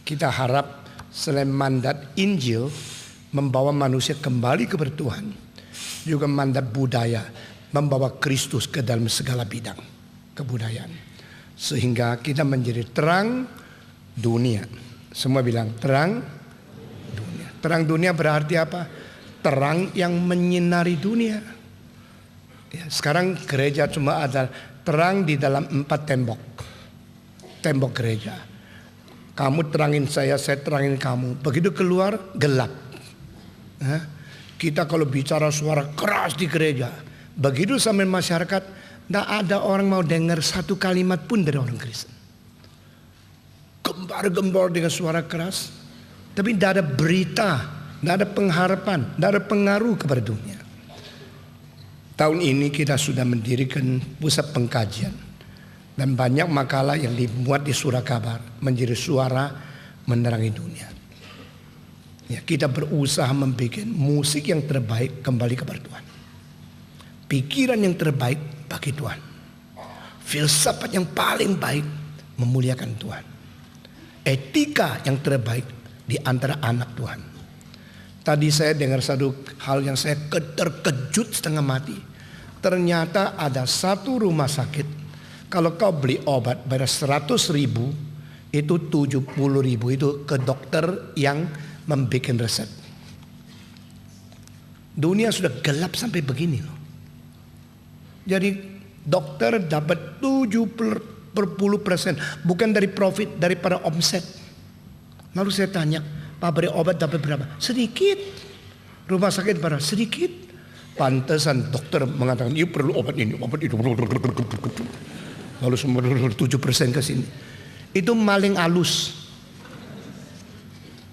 Kita harap selain mandat Injil membawa manusia kembali kepada Tuhan, juga mandat budaya membawa Kristus ke dalam segala bidang kebudayaan, sehingga kita menjadi terang dunia. Semua bilang terang dunia. Terang dunia berarti apa? Terang yang menyinari dunia. Ya, sekarang gereja cuma ada terang di dalam 4 tembok. Tembok gereja. Kamu terangin saya terangin kamu. Begitu keluar gelap. Kita kalau bicara suara keras di gereja, begitu sampai masyarakat, tidak ada orang mau dengar satu kalimat pun dari orang Kristen. Gembar-gembor dengan suara keras, tapi tidak ada berita, tidak ada pengharapan, tidak ada pengaruh kepada dunia. Tahun ini kita sudah mendirikan pusat pengkajian, dan banyak makalah yang dimuat di Surat Kabar menjadi suara menerangi dunia. Ya, kita berusaha membuat musik yang terbaik kembali kepada Tuhan. Pikiran yang terbaik bagi Tuhan. Filsafat yang paling baik memuliakan Tuhan. Etika yang terbaik di antara anak Tuhan. Tadi saya dengar satu hal yang saya terkejut setengah mati. Ternyata ada satu rumah sakit, kalau kau beli obat bayar 100.000, itu 70.000 itu ke dokter yang membuat resep. Dunia sudah gelap sampai begini loh. Jadi dokter dapat 70% bukan dari profit, daripada omset. Lalu saya tanya, pabrik obat dapat berapa? Sedikit. Rumah sakit berapa? Sedikit. Pantesan dokter mengatakan, you perlu obat ini, obat itu. Lalu semua 7% ke sini. Itu maling halus.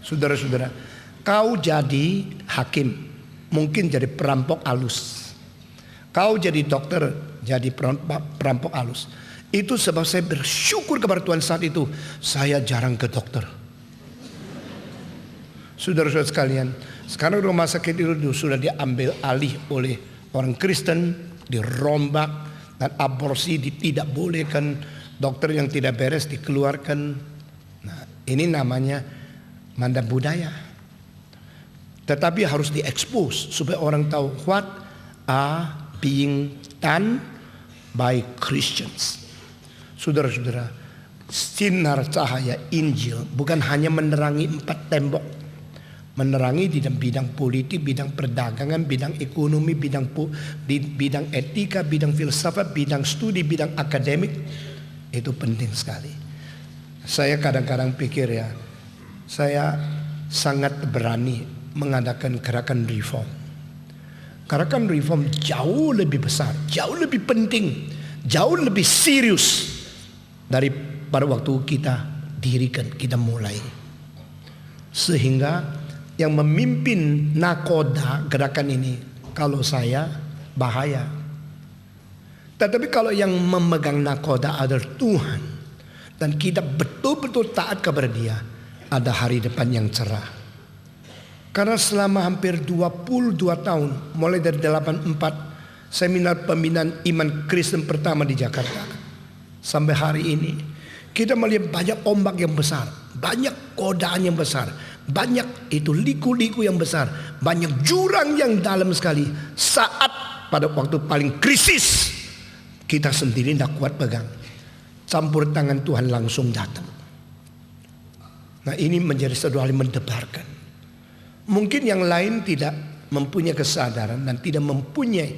Saudara-saudara, kau jadi hakim, mungkin jadi perampok halus. Kau jadi dokter, jadi perampok halus. Itu sebab saya bersyukur kepada Tuhan saat itu. Saya jarang ke dokter. Saudara-saudara sekalian, sekarang rumah sakit itu sudah diambil alih oleh orang Kristen, dirombak, dan aborsi tidak bolehkan, dokter yang tidak beres dikeluarkan. Nah, ini namanya mandat budaya. Tetapi harus diekspos supaya orang tahu what are being done by Christians. Saudara-saudara, sinar cahaya Injil bukan hanya menerangi 4 tembok. Menerangi di dalam bidang politik, bidang perdagangan, bidang ekonomi, bidang etika, bidang filsafat, bidang studi, bidang akademik. Itu penting sekali. Saya kadang-kadang pikir ya, saya sangat berani mengadakan gerakan reform. Gerakan reform jauh lebih besar, jauh lebih penting, jauh lebih serius daripada waktu kita dirikan, kita mulai. Sehingga yang memimpin nakoda gerakan ini, kalau saya bahaya. Tetapi kalau yang memegang nakoda adalah Tuhan, dan kita betul-betul taat kepada Dia, ada hari depan yang cerah. Karena selama hampir 22 tahun, mulai dari 84 seminar pembinaan iman Kristen pertama di Jakarta, sampai hari ini, kita melihat banyak ombak yang besar, banyak godaan yang besar, banyak itu liku-liku yang besar, banyak jurang yang dalam sekali. Saat pada waktu paling krisis, kita sendiri tidak kuat pegang, campur tangan Tuhan langsung datang. Nah, ini menjadi satu hal yang mendebarkan. Mungkin yang lain tidak mempunyai kesadaran dan tidak mempunyai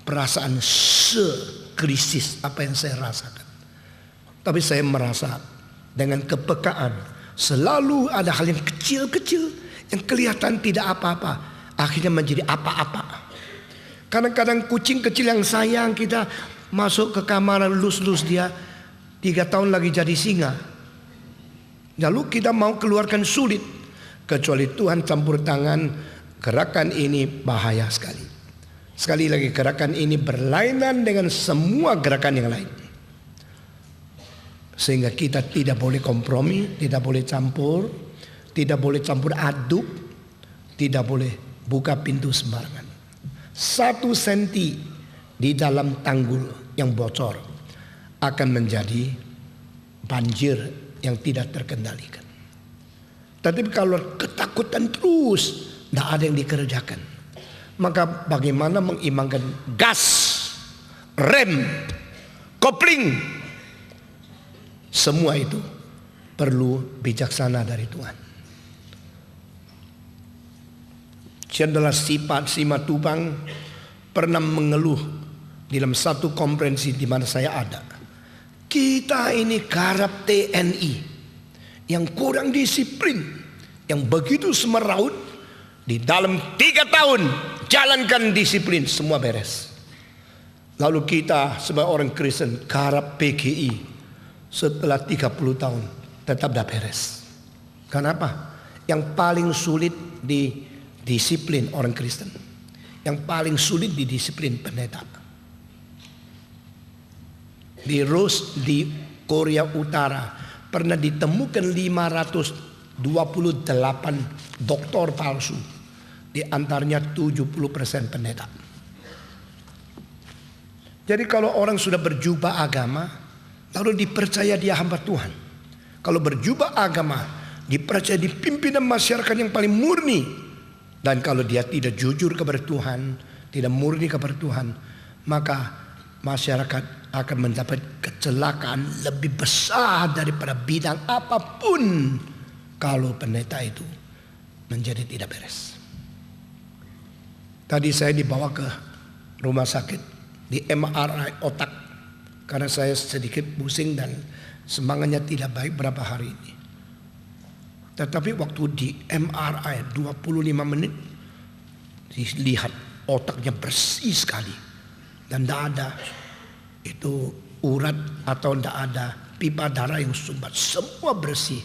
perasaan sekrisis apa yang saya rasakan. Tapi saya merasa dengan kepekaan, selalu ada hal yang kecil-kecil yang kelihatan tidak apa-apa, akhirnya menjadi apa-apa. Kadang-kadang kucing kecil yang sayang kita masuk ke kamar lus-lus dia, 3 tahun lagi jadi singa. Lalu kita mau keluarkan sulit. Kecuali Tuhan campur tangan, gerakan ini bahaya sekali. Sekali lagi, gerakan ini berlainan dengan semua gerakan yang lain. Sehingga kita tidak boleh kompromi, tidak boleh campur, tidak boleh campur aduk, tidak boleh buka pintu sembarangan. 1 senti di dalam tanggul yang bocor akan menjadi banjir yang tidak terkendalikan. Tetapi kalau ketakutan terus, tidak ada yang dikerjakan. Maka bagaimana mengimbangkan gas, rem, kopling, semua itu perlu bijaksana dari Tuhan. Jenderal Simatupang pernah mengeluh di dalam satu konferensi di mana saya ada. Kita ini garap TNI yang kurang disiplin, yang begitu semeraut. Di dalam 3 tahun jalankan disiplin, semua beres. Lalu kita sebagai orang Kristen garap PGI setelah 30 tahun tetap dah beres. Kenapa? Yang paling sulit di disiplin orang Kristen, yang paling sulit didisiplin pendeta. Di Korea Utara pernah ditemukan 528 doktor palsu, di antaranya 70% pendeta. Jadi kalau orang sudah berjubah agama lalu dipercaya dia hamba Tuhan, kalau berjubah agama dipercaya di pimpinan masyarakat yang paling murni, dan kalau dia tidak jujur kepada Tuhan, tidak murni kepada Tuhan, maka masyarakat akan mendapat kecelakaan lebih besar daripada bidang apapun kalau pendeta itu menjadi tidak beres. Tadi saya dibawa ke rumah sakit di MRI otak karena saya sedikit pusing dan semangatnya tidak baik berapa hari ini. Tetapi waktu di MRI 25 menit dilihat otaknya bersih sekali dan tidak ada itu urat atau tidak ada pipa darah yang sumbat, semua bersih.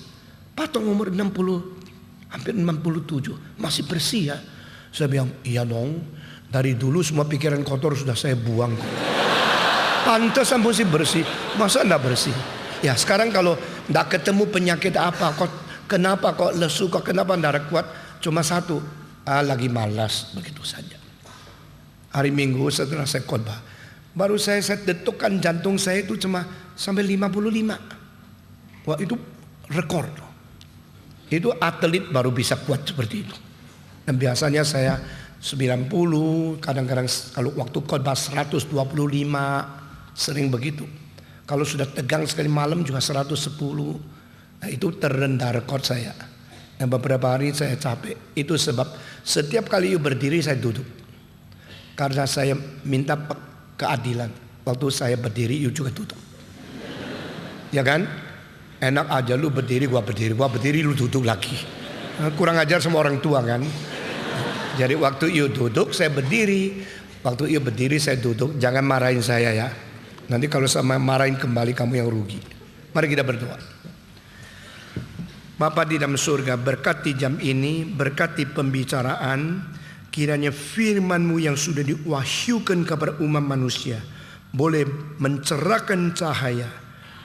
Patong umur 60, hampir 67 masih bersih ya. Saya bilang iya dong, dari dulu semua pikiran kotor sudah saya buang. Pantas mesti bersih, masa tidak bersih? Ya sekarang kalau tidak ketemu penyakit apa, kenapa kok lesu, kenapa darah kuat? Cuma satu, lagi malas, begitu saja. Hari Minggu setelah saya khotbah, baru saya detukkan jantung saya itu cuma sampai 55. Wah itu rekor. Itu atlet baru bisa kuat seperti itu. Dan biasanya saya 90, kadang-kadang kalau waktu khotbah 125, sering begitu. Kalau sudah tegang sekali malam juga 110. Nah itu terendah rekor saya. Dan beberapa hari saya capek. Itu sebab setiap kali you berdiri saya duduk. Karena saya minta keadilan. Waktu saya berdiri you juga duduk. Ya kan? Enak aja lu berdiri, gua berdiri lu duduk lagi. Kurang ajar sama orang tua kan. Jadi waktu you duduk saya berdiri. Waktu you berdiri saya duduk. Jangan marahin saya ya. Nanti kalau sama marahin kembali kamu yang rugi. Mari kita berdoa. Bapa di dalam surga, berkati jam ini, berkati pembicaraan, kiranya firman-Mu yang sudah diwahyukan kepada umat manusia boleh mencerahkan cahaya,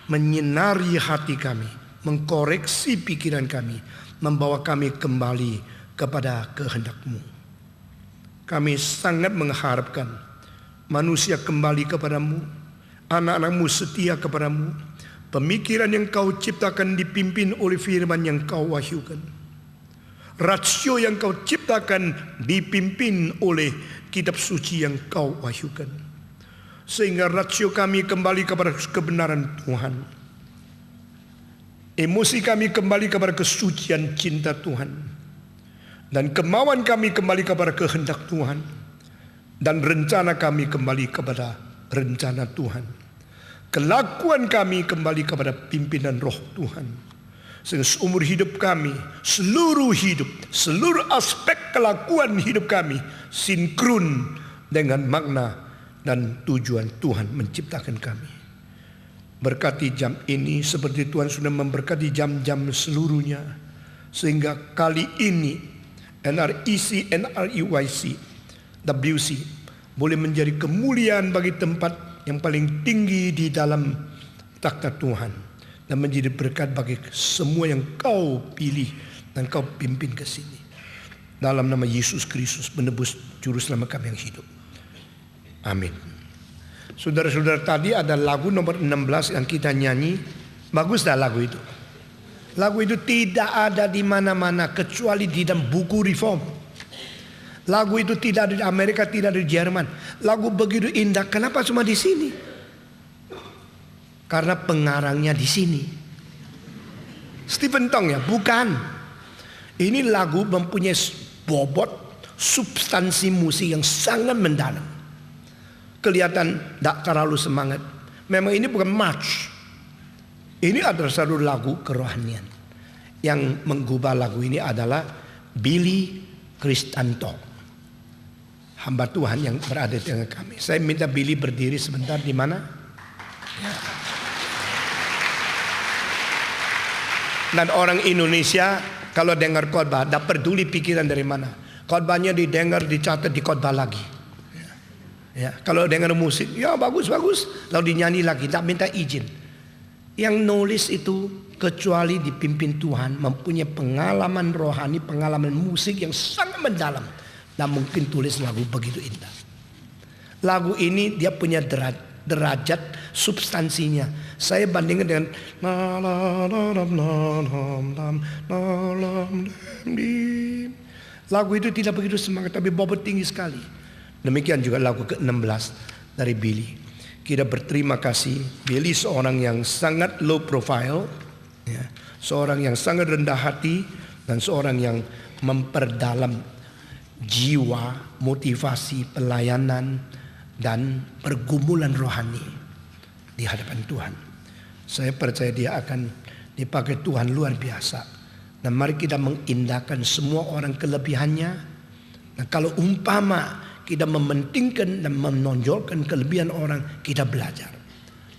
menyinari hati kami, mengkoreksi pikiran kami, membawa kami kembali kepada kehendak-Mu. Kami sangat mengharapkan manusia kembali kepadamu, anak-anak-Mu setia kepadamu, pemikiran yang Kau ciptakan dipimpin oleh firman yang Kau wahyukan. Rasio yang Kau ciptakan dipimpin oleh kitab suci yang Kau wahyukan. Sehingga rasio kami kembali kepada kebenaran Tuhan. Emosi kami kembali kepada kesucian cinta Tuhan. Dan kemauan kami kembali kepada kehendak Tuhan. Dan rencana kami kembali kepada rencana Tuhan. Kelakuan kami kembali kepada pimpinan roh Tuhan. Sehingga seumur hidup kami, seluruh aspek kelakuan hidup kami sinkron dengan makna dan tujuan Tuhan menciptakan kami. Berkati jam ini seperti Tuhan sudah memberkati jam-jam seluruhnya. Sehingga kali ini NREC, NREYC, WC boleh menjadi kemuliaan bagi tempat yang paling tinggi di dalam takhta Tuhan dan menjadi berkat bagi semua yang Kau pilih dan Kau pimpin ke sini. Dalam nama Yesus Kristus penebus juru selamat kami yang hidup. Amin. Saudara-saudara, tadi ada lagu nomor 16 yang kita nyanyi. Bagus dah lagu itu. Lagu itu tidak ada di mana-mana kecuali di dalam buku reform. Lagu itu tidak ada di Amerika, tidak ada di Jerman. Lagu begitu indah, kenapa cuma di sini? Karena pengarangnya di sini. Stephen Tong ya, bukan. Ini lagu mempunyai bobot, substansi musik yang sangat mendalam. Kelihatan tidak terlalu semangat. Memang ini bukan march. Ini adalah satu lagu kerohanian. Yang menggubah lagu ini adalah Billy Kristanto, hamba Tuhan yang berada di tengah kami. Saya minta Billy berdiri sebentar. Di mana? Ya. Dan orang Indonesia kalau dengar khotbah, tidak peduli pikiran dari mana. Khotbahnya didengar, dicatat, dikhotbah lagi. Ya, kalau dengar musik, ya bagus. Lalu dinyanyi lagi, tidak minta izin. Yang nulis itu kecuali dipimpin Tuhan, mempunyai pengalaman rohani, pengalaman musik yang sangat mendalam. Dan mungkin tulis lagu begitu indah. Lagu ini dia punya derajat substansinya. Saya bandingkan dengan lagu itu tidak begitu semangat, tapi bobot tinggi sekali. Demikian juga lagu ke-16 dari Billy. Kita berterima kasih. Billy seorang yang sangat low profile, ya, seorang yang sangat rendah hati, dan seorang yang memperdalam jiwa, motivasi, pelayanan, dan pergumulan rohani di hadapan Tuhan. Saya percaya dia akan dipakai Tuhan luar biasa. Dan mari kita mengindahkan semua orang kelebihannya. Nah, kalau umpama kita mementingkan dan menonjolkan kelebihan orang, kita belajar.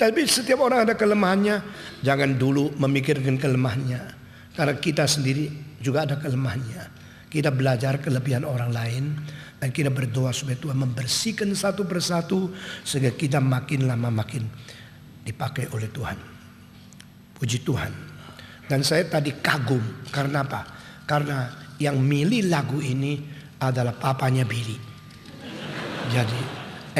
Tapi setiap orang ada kelemahannya. Jangan dulu memikirkan kelemahannya, karena kita sendiri juga ada kelemahannya. Kita belajar kelebihan orang lain, dan kita berdoa supaya Tuhan membersihkan satu persatu, sehingga kita makin lama makin dipakai oleh Tuhan. Puji Tuhan. Dan saya tadi kagum. Karena apa? Karena yang milih lagu ini adalah papanya Billy. Jadi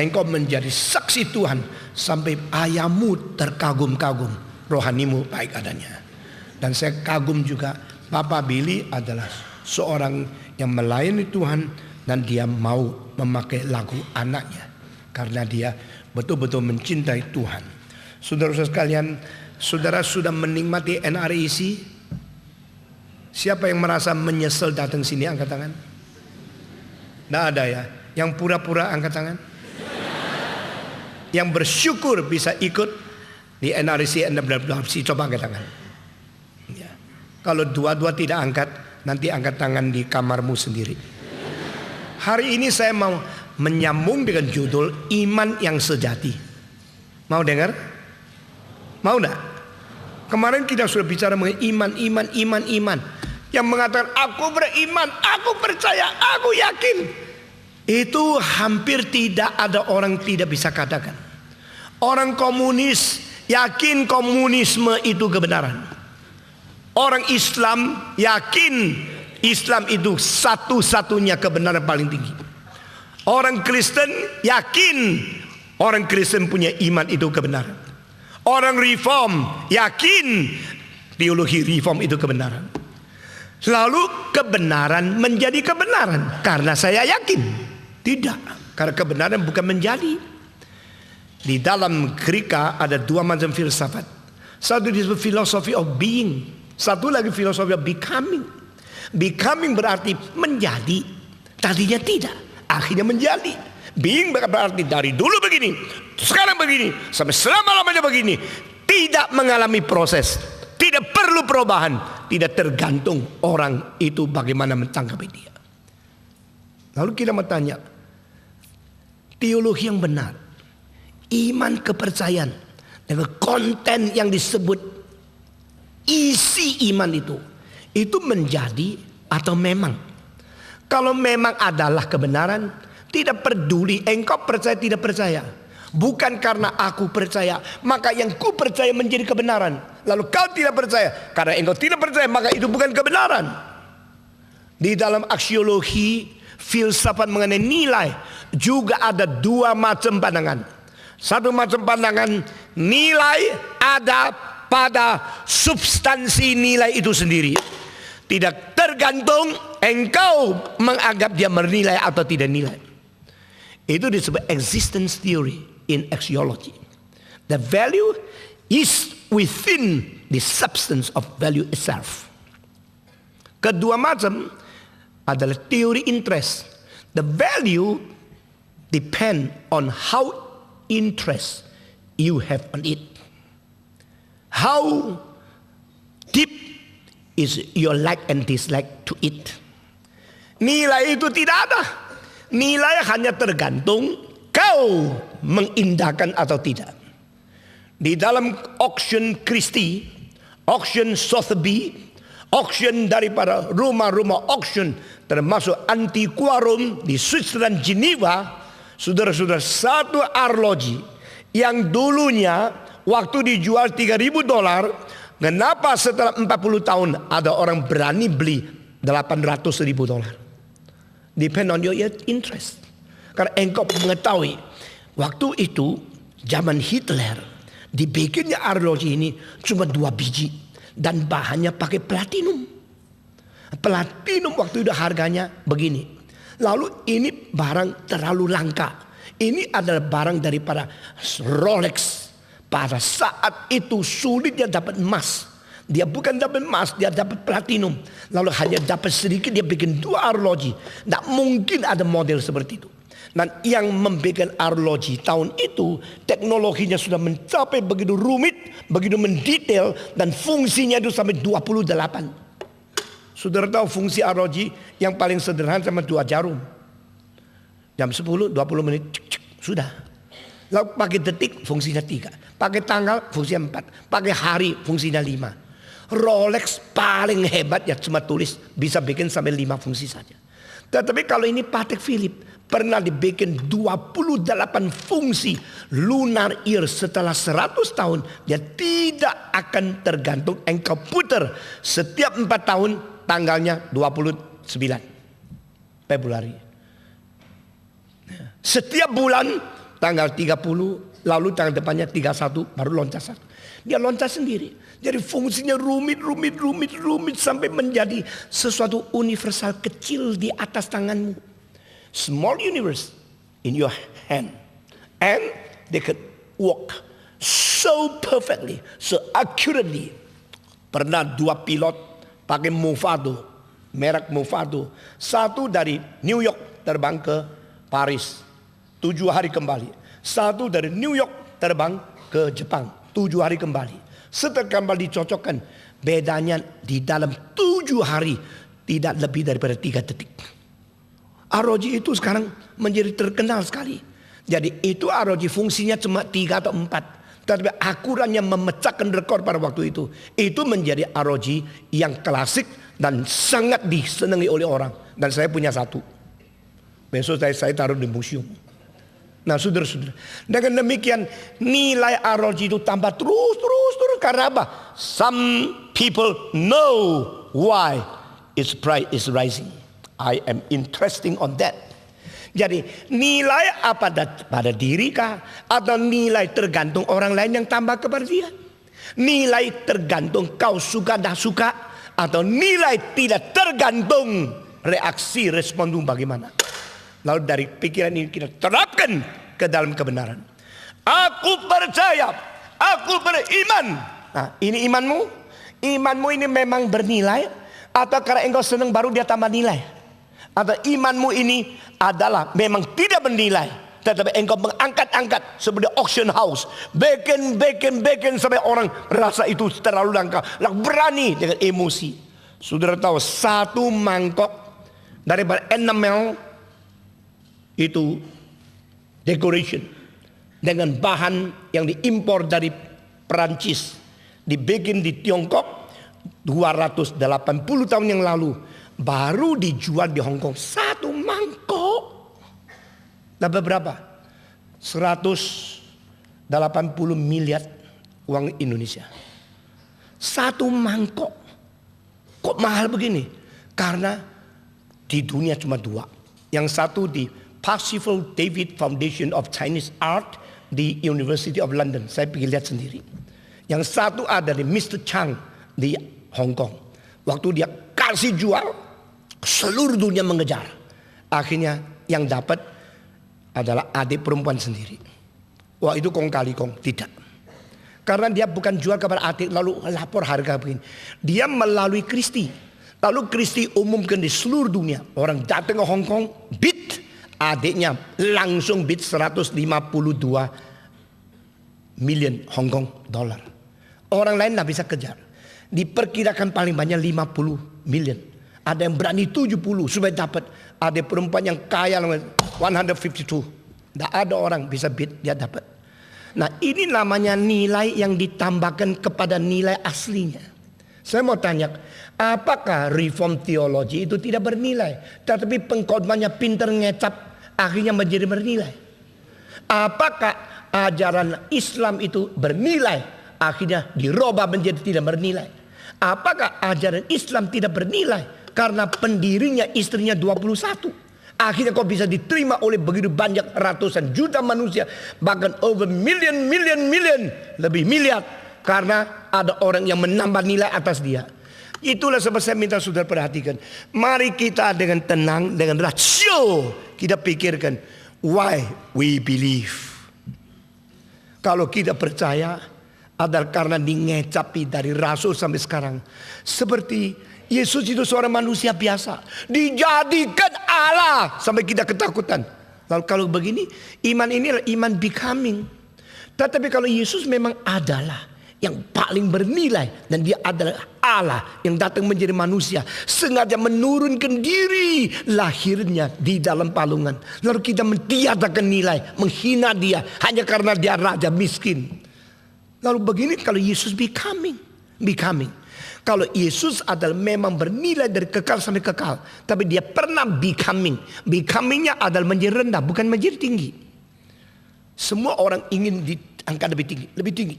engkau menjadi saksi Tuhan sampai ayahmu terkagum-kagum, rohanimu baik adanya. Dan saya kagum juga, Papa Billy adalah seorang yang melayani Tuhan, dan dia mau memakai lagu anaknya karena dia betul-betul mencintai Tuhan. Saudara-saudara sekalian, saudara sudah menikmati NRIC? Siapa yang merasa menyesal datang sini, angkat tangan? Tidak ada ya. Yang pura-pura, angkat tangan. Yang bersyukur bisa ikut di NRIC, coba angkat tangan. Ya. Kalau dua-dua tidak angkat, nanti angkat tangan di kamarmu sendiri. Hari ini saya mau menyambung dengan judul Iman yang Sejati. Mau dengar? Mau enggak? Kemarin kita sudah bicara mengenai iman. Yang mengatakan aku beriman, aku percaya, aku yakin. Itu hampir tidak ada orang tidak bisa katakan. Orang komunis yakin komunisme itu kebenaran. Orang Islam yakin Islam itu satu-satunya kebenaran paling tinggi. Orang Kristen yakin orang Kristen punya iman itu kebenaran. Orang Reform yakin teologi Reform itu kebenaran. Lalu kebenaran menjadi kebenaran karena saya yakin. Tidak, karena kebenaran bukan menjadi. Di dalam Greka ada dua macam filsafat. Satu disebut philosophy of being, satu lagi philosophy of becoming. Becoming berarti menjadi, tadinya tidak, akhirnya menjadi. Being berarti dari dulu begini, sekarang begini, sampai selama-lamanya begini. Tidak mengalami proses, tidak perlu perubahan, tidak tergantung orang itu bagaimana menanggapi dia. Lalu kita bertanya, teologi yang benar, iman kepercayaan, dengan konten yang disebut isi iman itu menjadi atau memang. Kalau memang adalah kebenaran, tidak peduli engkau percaya tidak percaya. Bukan karena aku percaya maka yang ku percaya menjadi kebenaran, lalu kau tidak percaya karena engkau tidak percaya maka itu bukan kebenaran. Di dalam aksiologi filsafat mengenai nilai juga ada dua macam pandangan. Satu macam pandangan, nilai ada pada substansi nilai itu sendiri. Tidak tergantung engkau menganggap dia bernilai atau tidak nilai. Itu disebut existence theory in axiology. The value is within the substance of value itself. Kedua macam adalah teori interest. The value depend on how interest you have on it. How deep is your like and dislike to it. Nilai itu tidak ada. Nilai hanya tergantung kau mengindahkan atau tidak. Di dalam auction Christie, auction Sotheby, auction daripada rumah-rumah auction termasuk Antiquarum di Switzerland Geneva, saudara-saudara, satu arloji yang dulunya waktu dijual $3.000, kenapa setelah 40 tahun ada orang berani beli $800.000? Depend on your interest. Karena engkau mengetahui waktu itu zaman Hitler dibikinnya arloji ini cuma 2 biji dan bahannya pakai platinum. Platinum waktu itu harganya begini. Lalu ini barang terlalu langka. Ini adalah barang daripada Rolex. Pada saat itu sulitnya dapat emas. Dia bukan dapat emas, dia dapat platinum. Lalu hanya dapat sedikit, dia bikin 2 arloji. Tidak mungkin ada model seperti itu. Dan yang membuat arloji tahun itu teknologinya sudah mencapai begitu rumit, begitu mendetail, dan fungsinya itu sampai 28. Saudara tahu fungsi arloji yang paling sederhana sama 2 jarum. Jam 10, 20 menit, sudah. Lalu pakai detik fungsinya 3. Pakai tanggal fungsinya 4. Pakai hari fungsinya 5. Rolex paling hebat ya cuma tulis bisa bikin sampai 5 fungsi saja. Tetapi kalau ini Patek Philippe pernah dibikin 28 fungsi lunar year setelah 100 tahun. Dia tidak akan tergantung engkau putar setiap 4 tahun tanggalnya 29 Februari. Setiap bulan tanggal 30, lalu tanggal depannya 31 baru loncat 1. Dia loncat sendiri. Jadi fungsinya rumit sampai menjadi sesuatu universal kecil di atas tanganmu. Small universe in your hand. And they could work so perfectly, so accurately. Pernah 2 pilot pakai Movado, merek Movado. Satu dari New York terbang ke Paris, 7 hari kembali. Satu dari New York terbang ke Jepang, 7 hari kembali. Setelah kembali dicocokkan, bedanya di dalam 7 hari tidak lebih daripada 3 detik. Arloji itu sekarang menjadi terkenal sekali. Jadi itu arloji fungsinya cuma 3 atau 4. Tetapi akuratnya memecahkan rekor pada waktu itu. Itu menjadi arloji yang klasik dan sangat disenangi oleh orang. Dan saya punya 1. Besok saya taruh di museum. Nah saudara-saudara, dengan demikian nilai arloji itu tambah terus. Karena apa? Some people know why its price is rising. I am interesting on that. Jadi nilai apa pada diri kah? Atau nilai tergantung orang lain yang tambah kepada dia? Nilai tergantung kau suka dah suka? Atau nilai tidak tergantung reaksi responmu bagaimana? Lalu dari pikiran ini kita terapkan ke dalam kebenaran. Aku percaya, aku beriman. Nah ini imanmu. Imanmu ini memang bernilai. Atau karena engkau senang baru dia tambah nilai. Atau imanmu ini adalah memang tidak bernilai. Tetapi engkau mengangkat-angkat seperti auction house. Bikin sampai orang rasa itu terlalu langka. Lalu berani dengan emosi. Saudara tahu 1 mangkok daripada enamel itu decoration dengan bahan yang diimpor dari Perancis, dibikin di Tiongkok 280 tahun yang lalu, baru dijual di Hong Kong 1 mangkok. Dapat berapa? 180 miliar uang Indonesia. 1 mangkok. Kok mahal begini? Karena di dunia cuma 2. Yang satu di Percival David Foundation of Chinese Art di University of London. Saya pergi lihat sendiri. Yang satu ada di Mr. Chang di Hong Kong. Waktu dia kasih jual, seluruh dunia mengejar. Akhirnya yang dapat adalah adik perempuan sendiri. Wah, itu kong kali kong. Tidak. Karena dia bukan jual kepada adik lalu lapor harga begini. Dia melalui Christie. Lalu Christie umumkan di seluruh dunia. Orang datang ke Hong Kong, bid. Adiknya langsung bid 152 million Hong Kong dollar. Orang lain tidak bisa kejar. Diperkirakan paling banyak 50 million. Ada yang berani 70 supaya dapat. Ada perempuan yang kaya 152. Tidak ada orang bisa bid, dia dapat. Nah, ini namanya nilai yang ditambahkan kepada nilai aslinya. Saya mau tanya, apakah reform teologi itu tidak bernilai? Tetapi pengkhotbahnya pintar ngecap, akhirnya menjadi bernilai. Apakah ajaran Islam itu bernilai, akhirnya dirubah menjadi tidak bernilai? Apakah ajaran Islam tidak bernilai karena pendirinya istrinya 21? Akhirnya kau bisa diterima oleh begitu banyak ratusan juta manusia, bahkan over million, lebih miliar, karena ada orang yang menambah nilai atas dia. Itulah sebab saya minta saudara perhatikan. Mari kita dengan tenang, dengan rasio kita pikirkan why we believe. Kalau kita percaya adalah karena dingecapi dari rasul sampai sekarang. Seperti Yesus itu seorang manusia biasa, dijadikan Allah sampai kita ketakutan. Lalu kalau begini, iman ini adalah iman becoming. Tetapi kalau Yesus memang adalah yang paling bernilai, dan dia adalah Allah yang datang menjadi manusia, sengaja menurunkan diri lahirnya di dalam palungan. Lalu kita mentiadakan nilai, menghina dia hanya karena dia raja miskin. Lalu begini kalau Yesus becoming. Kalau Yesus adalah memang bernilai dari kekal sampai kekal, tapi dia pernah becoming. Becomingnya adalah menjadi rendah, bukan menjadi tinggi. Semua orang ingin diangkat lebih tinggi.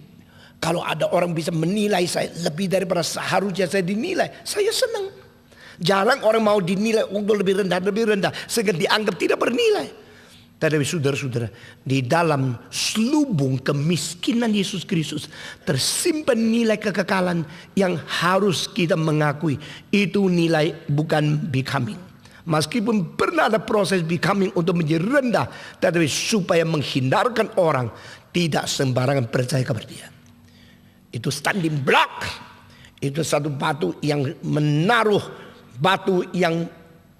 Kalau ada orang bisa menilai saya lebih daripada seharusnya saya dinilai, saya senang. Jarang orang mau dinilai untuk lebih rendah, sehingga dianggap tidak bernilai. Tetapi saudara-saudara, di dalam selubung kemiskinan Yesus Kristus tersimpan nilai kekekalan yang harus kita mengakui. Itu nilai bukan becoming. Meskipun pernah ada proses becoming untuk menjadi rendah, tetapi supaya menghindarkan orang tidak sembarangan percaya kepada dia. Itu standing block. Itu satu batu yang menaruh, batu yang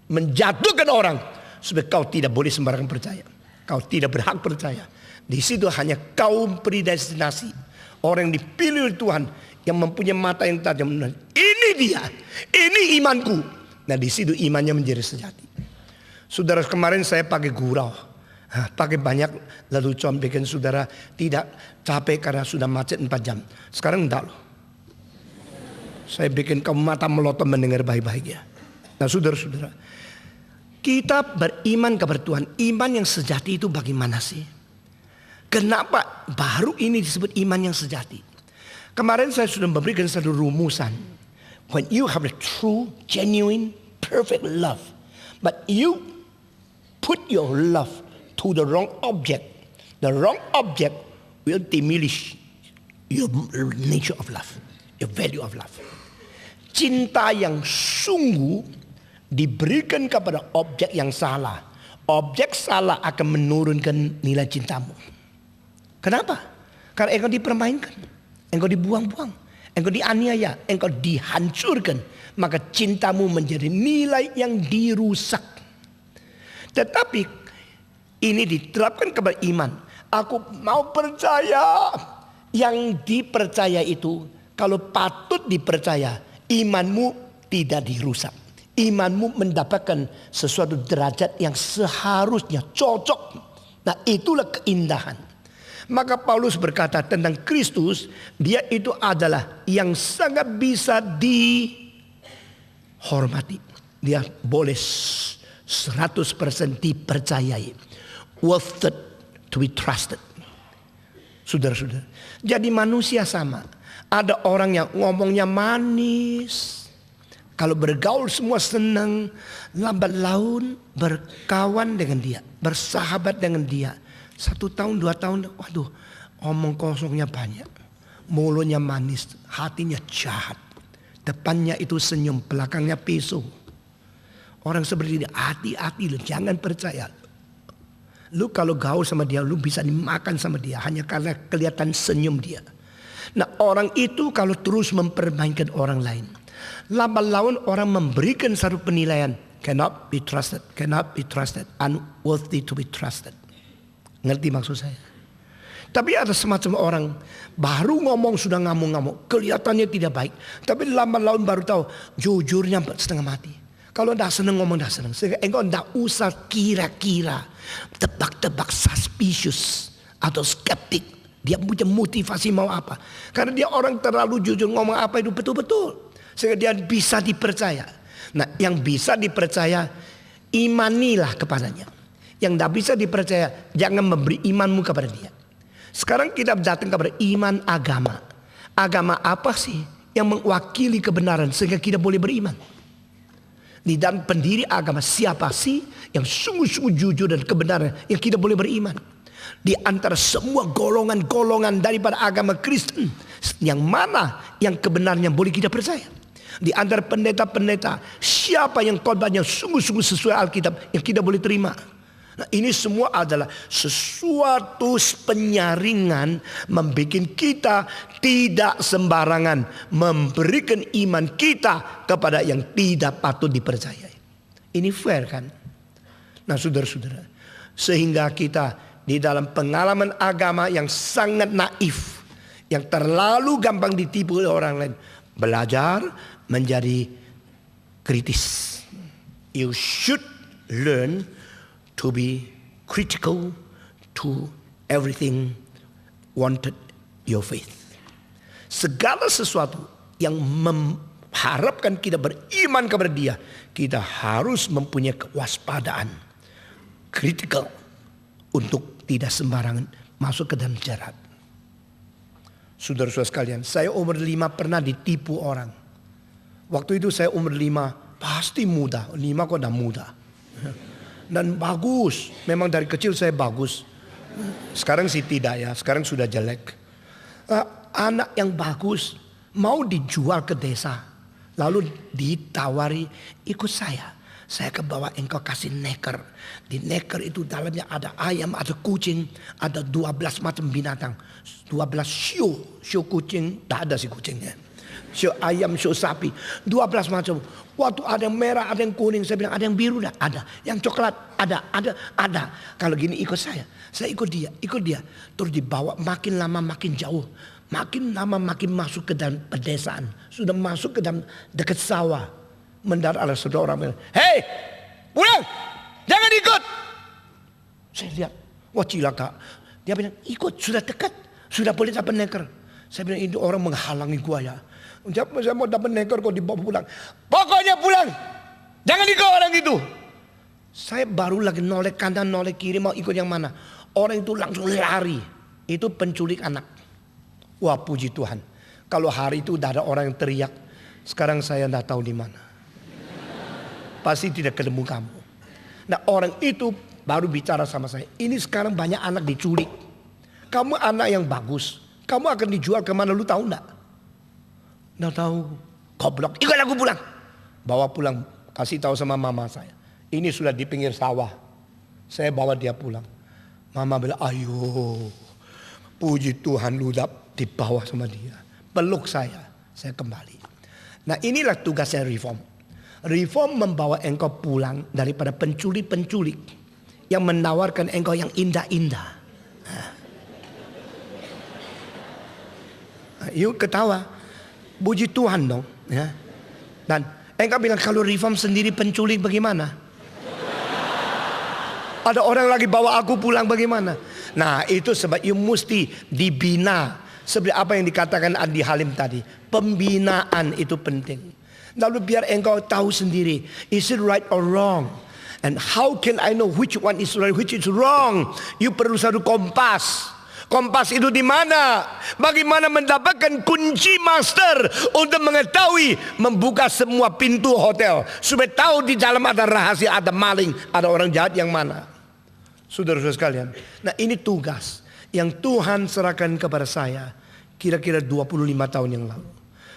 menjatuhkan orang, supaya kau tidak boleh sembarangan percaya. Kau tidak berhak percaya. Di situ hanya kaum predestinasi, orang yang dipilih oleh Tuhan, yang mempunyai mata yang tajam. Ini dia, ini imanku. Nah, di situ imannya menjadi sejati. Saudara, kemarin saya pakai gurau, pakai banyak lelucon bikin saudara tidak capek karena sudah macet 4 jam. Sekarang enggak loh. Saya bikin kamu mata melotot mendengar baik-baik ya. Nah, saudara-saudara, kita beriman kepada Tuhan. Iman yang sejati itu bagaimana sih? Kenapa baru ini disebut iman yang sejati? Kemarin saya sudah memberikan satu rumusan. When you have a true, genuine, perfect love, but you put your love to the wrong object, the wrong object will diminish your nature of love, your value of love. Cinta yang sungguh diberikan kepada objek yang salah. Objek salah akan menurunkan nilai cintamu. Kenapa? Karena engkau dipermainkan, engkau dibuang-buang, engkau dianiaya, engkau dihancurkan. Maka cintamu menjadi nilai yang dirusak. Tetapi ini diterapkan kepada iman. Aku mau percaya. Yang dipercaya itu, kalau patut dipercaya, imanmu tidak dirusak. Imanmu mendapatkan sesuatu derajat yang seharusnya cocok. Nah, itulah keindahan. Maka Paulus berkata tentang Kristus, dia itu adalah yang sangat bisa dihormati. Dia boleh 100% dipercayai. Worth it to be trusted. Saudara-saudara, jadi manusia sama. Ada orang yang ngomongnya manis, kalau bergaul semua senang, lambat laun berkawan dengan dia, bersahabat dengan dia. 1 tahun, 2 tahun, waduh, omong kosongnya banyak. mulutnya manis, hatinya jahat. Depannya itu senyum, belakangnya pisau. Orang seperti ini hati-hati lu, jangan percaya. Lu kalau gaul sama dia, lu bisa dimakan sama dia hanya karena kelihatan senyum dia. Nah orang itu kalau terus mempermainkan orang lain, lama-lama orang memberikan satu penilaian, cannot be trusted, unworthy to be trusted. Ngerti maksud saya? Tapi ada semacam orang baru ngomong sudah ngamuk-ngamuk, kelihatannya tidak baik, tapi lama-lama baru tahu jujurnya setengah mati. Kalau tidak senang ngomong tidak senang. Sehingga engkau tidak usah kira-kira, tebak-tebak, suspicious atau skeptik. Dia punya motivasi mau apa. Karena dia orang terlalu jujur ngomong apa itu betul-betul. Sehingga dia bisa dipercaya. Nah yang bisa dipercaya, imanilah kepadanya. Yang tidak bisa dipercaya, jangan memberi imanmu kepada dia. Sekarang kita datang kepada iman agama. Agama apa sih yang mewakili kebenaran sehingga kita boleh beriman? Di dalam pendiri agama siapa sih yang sungguh-sungguh jujur dan kebenaran yang kita boleh beriman? Di antara semua golongan-golongan daripada agama Kristen, yang mana yang kebenarnya boleh kita percaya? Di antara pendeta-pendeta, siapa yang khotbahnya sungguh-sungguh sesuai Alkitab yang kita boleh terima? Nah ini semua adalah sesuatu penyaringan membuat kita tidak sembarangan memberikan iman kita kepada yang tidak patut dipercayai. Ini fair kan? Nah saudara-saudara, sehingga kita di dalam pengalaman agama yang sangat naif, yang terlalu gampang ditipu oleh orang lain, belajar menjadi kritis. You should learn to be critical to everything wanted your faith. Segala sesuatu yang mengharapkan kita beriman kepada dia, kita harus mempunyai kewaspadaan, critical, untuk tidak sembarangan masuk ke dalam jarak. Saudara-saudara sekalian, saya umur 5 pernah ditipu orang. Waktu itu saya umur 5, pasti muda, 5 kok udah muda. Dan bagus, memang dari kecil saya bagus. Sekarang sih tidak ya, sekarang sudah jelek. Anak yang bagus mau dijual ke desa, lalu ditawari ikut saya ke bawah, engkau kasih neker. Di neker itu dalamnya ada ayam, ada kucing, ada 12 macam binatang. 12 show kucing, tak ada si kucingnya. Show ayam, show sapi, 12 macam. Waktu ada yang merah, ada yang kuning, saya bilang ada yang biru, ada. Yang coklat, ada. Kalau gini ikut saya ikut dia. Terus dibawa makin lama makin jauh. Makin lama makin masuk ke dalam pedesaan. Sudah masuk ke dalam dekat sawah. Mendarat ada saudara orang bilang, hei pulang, jangan ikut. Saya lihat, wah cilaka. Dia bilang ikut, sudah dekat, sudah boleh dapat neker. Saya bilang ini orang menghalangi gua ya. Saya mau dapat neker kok dibawa pulang. Pokoknya pulang, jangan ikut orang itu. Saya baru lagi noleh kanan noleh kiri mau ikut yang mana. Orang itu langsung lari. Itu penculik anak. Wah puji Tuhan. Kalau hari itu udah ada orang yang teriak. Sekarang saya tidak tahu di mana. Pasti tidak ketemu kamu. Nah orang itu baru bicara sama saya. Ini sekarang banyak anak diculik. Kamu anak yang bagus. Kamu akan dijual kemana, lu tahu enggak? Nggak tahu. Goblok, ikut aku pulang. Bawa pulang, kasih tahu sama mama saya. Ini sudah di pinggir sawah. Saya bawa dia pulang. Mama bilang, ayo. Puji Tuhan lu dibawa sama dia. Peluk saya kembali. Nah inilah tugasnya reform. Reform membawa engkau pulang daripada penculik-penculik yang menawarkan engkau yang indah-indah. Yuk ketawa. Puji Tuhan dong. Ya. Dan engkau bilang kalau reform sendiri penculik bagaimana? Ada orang lagi bawa aku pulang bagaimana? Nah itu sebab you mesti dibina. Seperti apa yang dikatakan Andi Halim tadi. Pembinaan itu penting. Lalu biar engkau tahu sendiri. Is it right or wrong? And how can I know which one is right, which is wrong? You perlu satu kompas. Kompas itu di mana? Bagaimana mendapatkan kunci master untuk mengetahui membuka semua pintu hotel supaya tahu di dalam ada rahasia, ada maling, ada orang jahat yang mana. Saudara-saudara sekalian, nah ini tugas yang Tuhan serahkan kepada saya. Kira-kira 25 tahun yang lalu.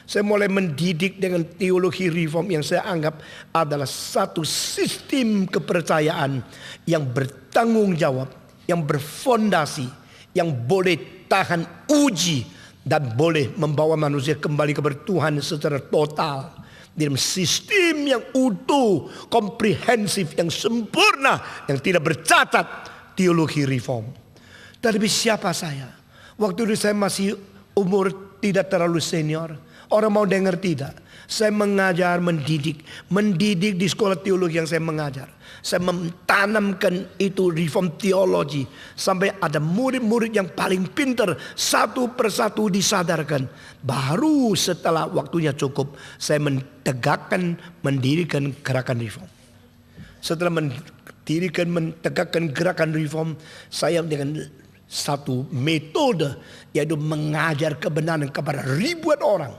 Saya mulai mendidik dengan teologi reform yang saya anggap adalah satu sistem kepercayaan yang bertanggung jawab, yang berfondasi, yang boleh tahan uji dan boleh membawa manusia kembali kepada Tuhan secara total. Dalam sistem yang utuh, komprehensif, yang sempurna, yang tidak bercacat, teologi reform. Tetapi siapa saya? Waktu itu saya masih umur tidak terlalu senior. Orang mau dengar tidak? Saya mengajar, mendidik di sekolah teologi yang saya mengajar. Saya mentanamkan itu reform teologi. Sampai ada murid-murid yang paling pintar, satu persatu disadarkan. Baru setelah waktunya cukup, saya mendirikan gerakan reform. Setelah mentegakkan gerakan reform, saya dengan satu metode, yaitu mengajar kebenaran kepada ribuan orang.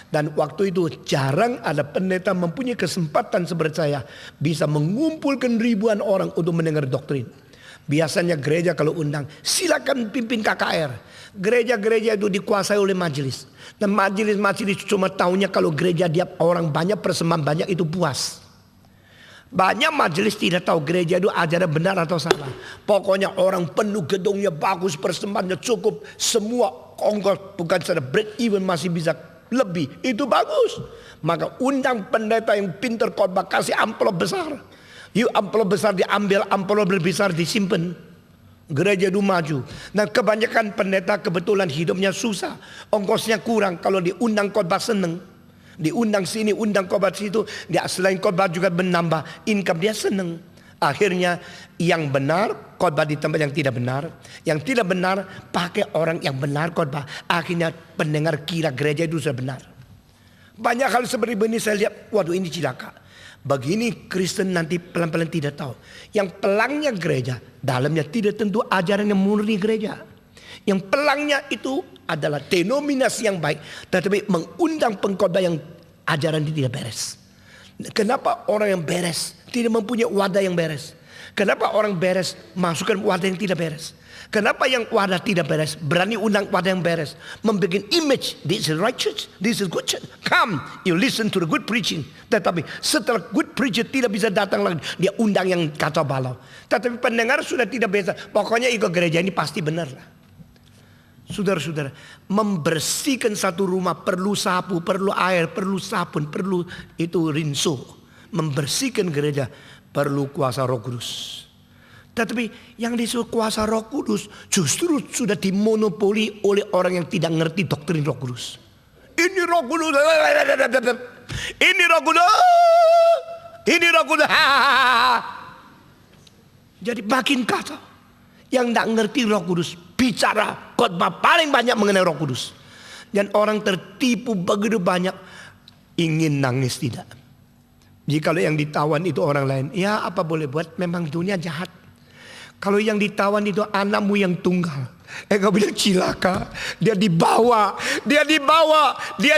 Dan waktu itu jarang ada pendeta mempunyai kesempatan seperti saya bisa mengumpulkan ribuan orang untuk mendengar doktrin. Biasanya gereja kalau undang, silakan pimpin KKR. Gereja-gereja itu dikuasai oleh majelis. Dan majelis cuma tahunya kalau gereja dia orang banyak, persembahan banyak, itu puas. Banyak majelis tidak tahu gereja itu ajaran benar atau salah. Pokoknya orang penuh, gedungnya bagus, persembahannya cukup, semua ongkos, bukan saja break even masih bisa lebih, itu bagus. Maka undang pendeta yang pintar khotbah, kasih amplop besar. Yuk amplop besar diambil, amplop lebih besar disimpan. Gereja itu maju. Nah kebanyakan pendeta kebetulan hidupnya susah, ongkosnya kurang. Kalau diundang khotbah seneng, diundang sini, undang khotbah situ, dia selain khotbah juga menambah income, dia seneng. Akhirnya yang benar khotbah di tempat yang tidak benar, yang tidak benar pakai orang yang benar khotbah. Akhirnya pendengar kira gereja itu sudah benar. Banyak hal seperti ini saya lihat, waduh ini cilaka. Begini Kristen nanti pelan-pelan tidak tahu. Yang pelangnya gereja, dalamnya tidak tentu ajaran yang murni gereja. Yang pelangnya itu adalah denominasi yang baik, tetapi mengundang pengkhotbah yang ajaran itu tidak beres. Kenapa orang yang beres tidak mempunyai wadah yang beres? Kenapa orang beres masukkan wadah yang tidak beres? Kenapa yang wadah tidak beres berani undang wadah yang beres? Membuat image, this is right church, this is good church. Come, you listen to the good preaching. Tetapi setelah good preacher tidak bisa datang lagi, dia undang yang kacau balau. Tetapi pendengar sudah tidak biasa. Pokoknya ikut gereja ini pasti benar lah. Saudara-saudara, membersihkan satu rumah perlu sapu, perlu air, perlu sabun, perlu itu rinso. Membersihkan gereja perlu kuasa Roh Kudus. Tetapi yang disebut kuasa Roh Kudus justru sudah dimonopoli oleh orang yang tidak ngerti doktrin Roh Kudus. Ini Roh Kudus, ini Roh Kudus, ini Roh Kudus. Jadi makin kacau. Yang tidak ngerti Roh Kudus bicara khotbah paling banyak mengenai Roh Kudus. Dan orang tertipu begitu banyak, ingin nangis tidak. Jikalau yang ditawan itu orang lain, ya apa boleh buat, memang dunia jahat. Kalau yang ditawan itu anakmu yang tunggal, kau bilang cilaka, dia dibawa, dia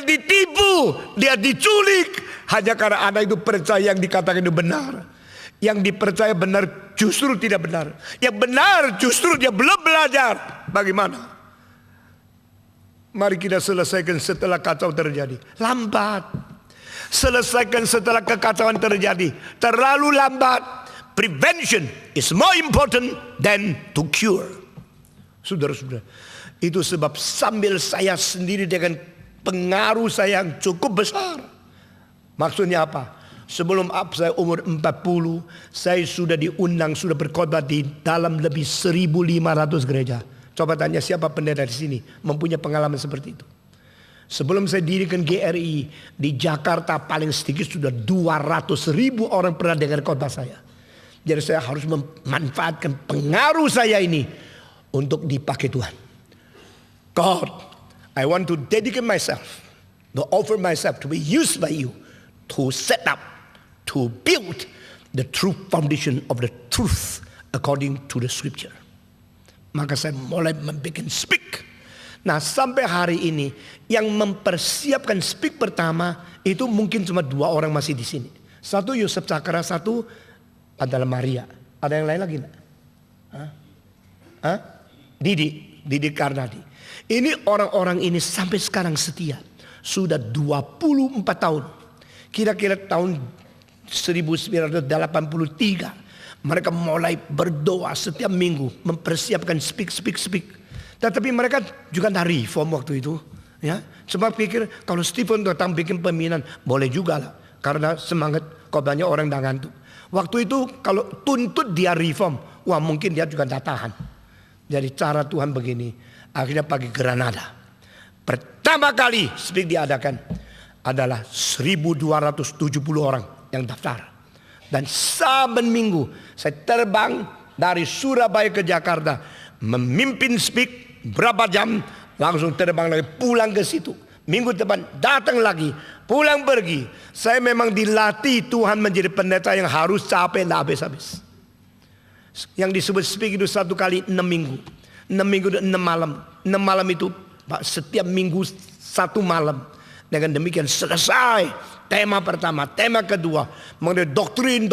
ditipu, dia diculik hanya karena anak itu percaya yang dikatakan itu benar. Yang dipercaya benar justru tidak benar. Yang benar justru dia belum belajar. Bagaimana? Mari kita selesaikan setelah kacau terjadi. Lambat. Selesaikan setelah kekacauan terjadi. Terlalu lambat. Prevention is more important than to cure. Saudara-saudara, itu sebab sambil saya sendiri dengan pengaruh saya yang cukup besar. Maksudnya apa? Sebelum saya umur 40, saya sudah diundang, sudah berkhotbah di dalam lebih 1.500 gereja. Coba tanya siapa pendeta di sini mempunyai pengalaman seperti itu. Sebelum saya dirikan GRI di Jakarta paling sedikit sudah 200.000 orang pernah dengar khotbah saya. Jadi saya harus memanfaatkan pengaruh saya ini untuk dipakai Tuhan. God, I want to dedicate myself, to offer myself to be used by you, to set up, to build the true foundation of the truth according to the scripture. Maka saya mulai membuat speak. Nah sampai hari ini yang mempersiapkan speak pertama itu mungkin cuma 2 orang masih di sini. Satu Yosef Cakra, satu adalah Maria. Ada yang lain lagi enggak? Didi. Didi Karnadi. Ini orang-orang ini sampai sekarang setia. Sudah 24 tahun. Kira-kira tahun 1983 mereka mulai berdoa setiap minggu, mempersiapkan speak. Tetapi mereka juga dari reform waktu itu, ya. Sebab pikir kalau Stephen datang bikin pembinaan boleh juga lah, karena semangat kok banyak orang dah ngantuk. Waktu itu kalau tuntut dia reform, wah mungkin dia juga tak tahan. Jadi cara Tuhan begini, akhirnya pergi Granada. Pertama kali speak diadakan adalah 1.270 orang yang daftar. Dan saben minggu saya terbang dari Surabaya ke Jakarta, memimpin speak berapa jam, langsung terbang lagi pulang ke situ. Minggu depan datang lagi, pulang pergi. Saya memang dilatih Tuhan menjadi pendeta yang harus capek tidak habis-habis. Yang disebut speak itu 1 kali 6 minggu. 6 minggu dan 6 malam. 6 malam itu setiap minggu 1 malam. Dengan demikian selesai tema pertama, tema kedua mengenai doktrin.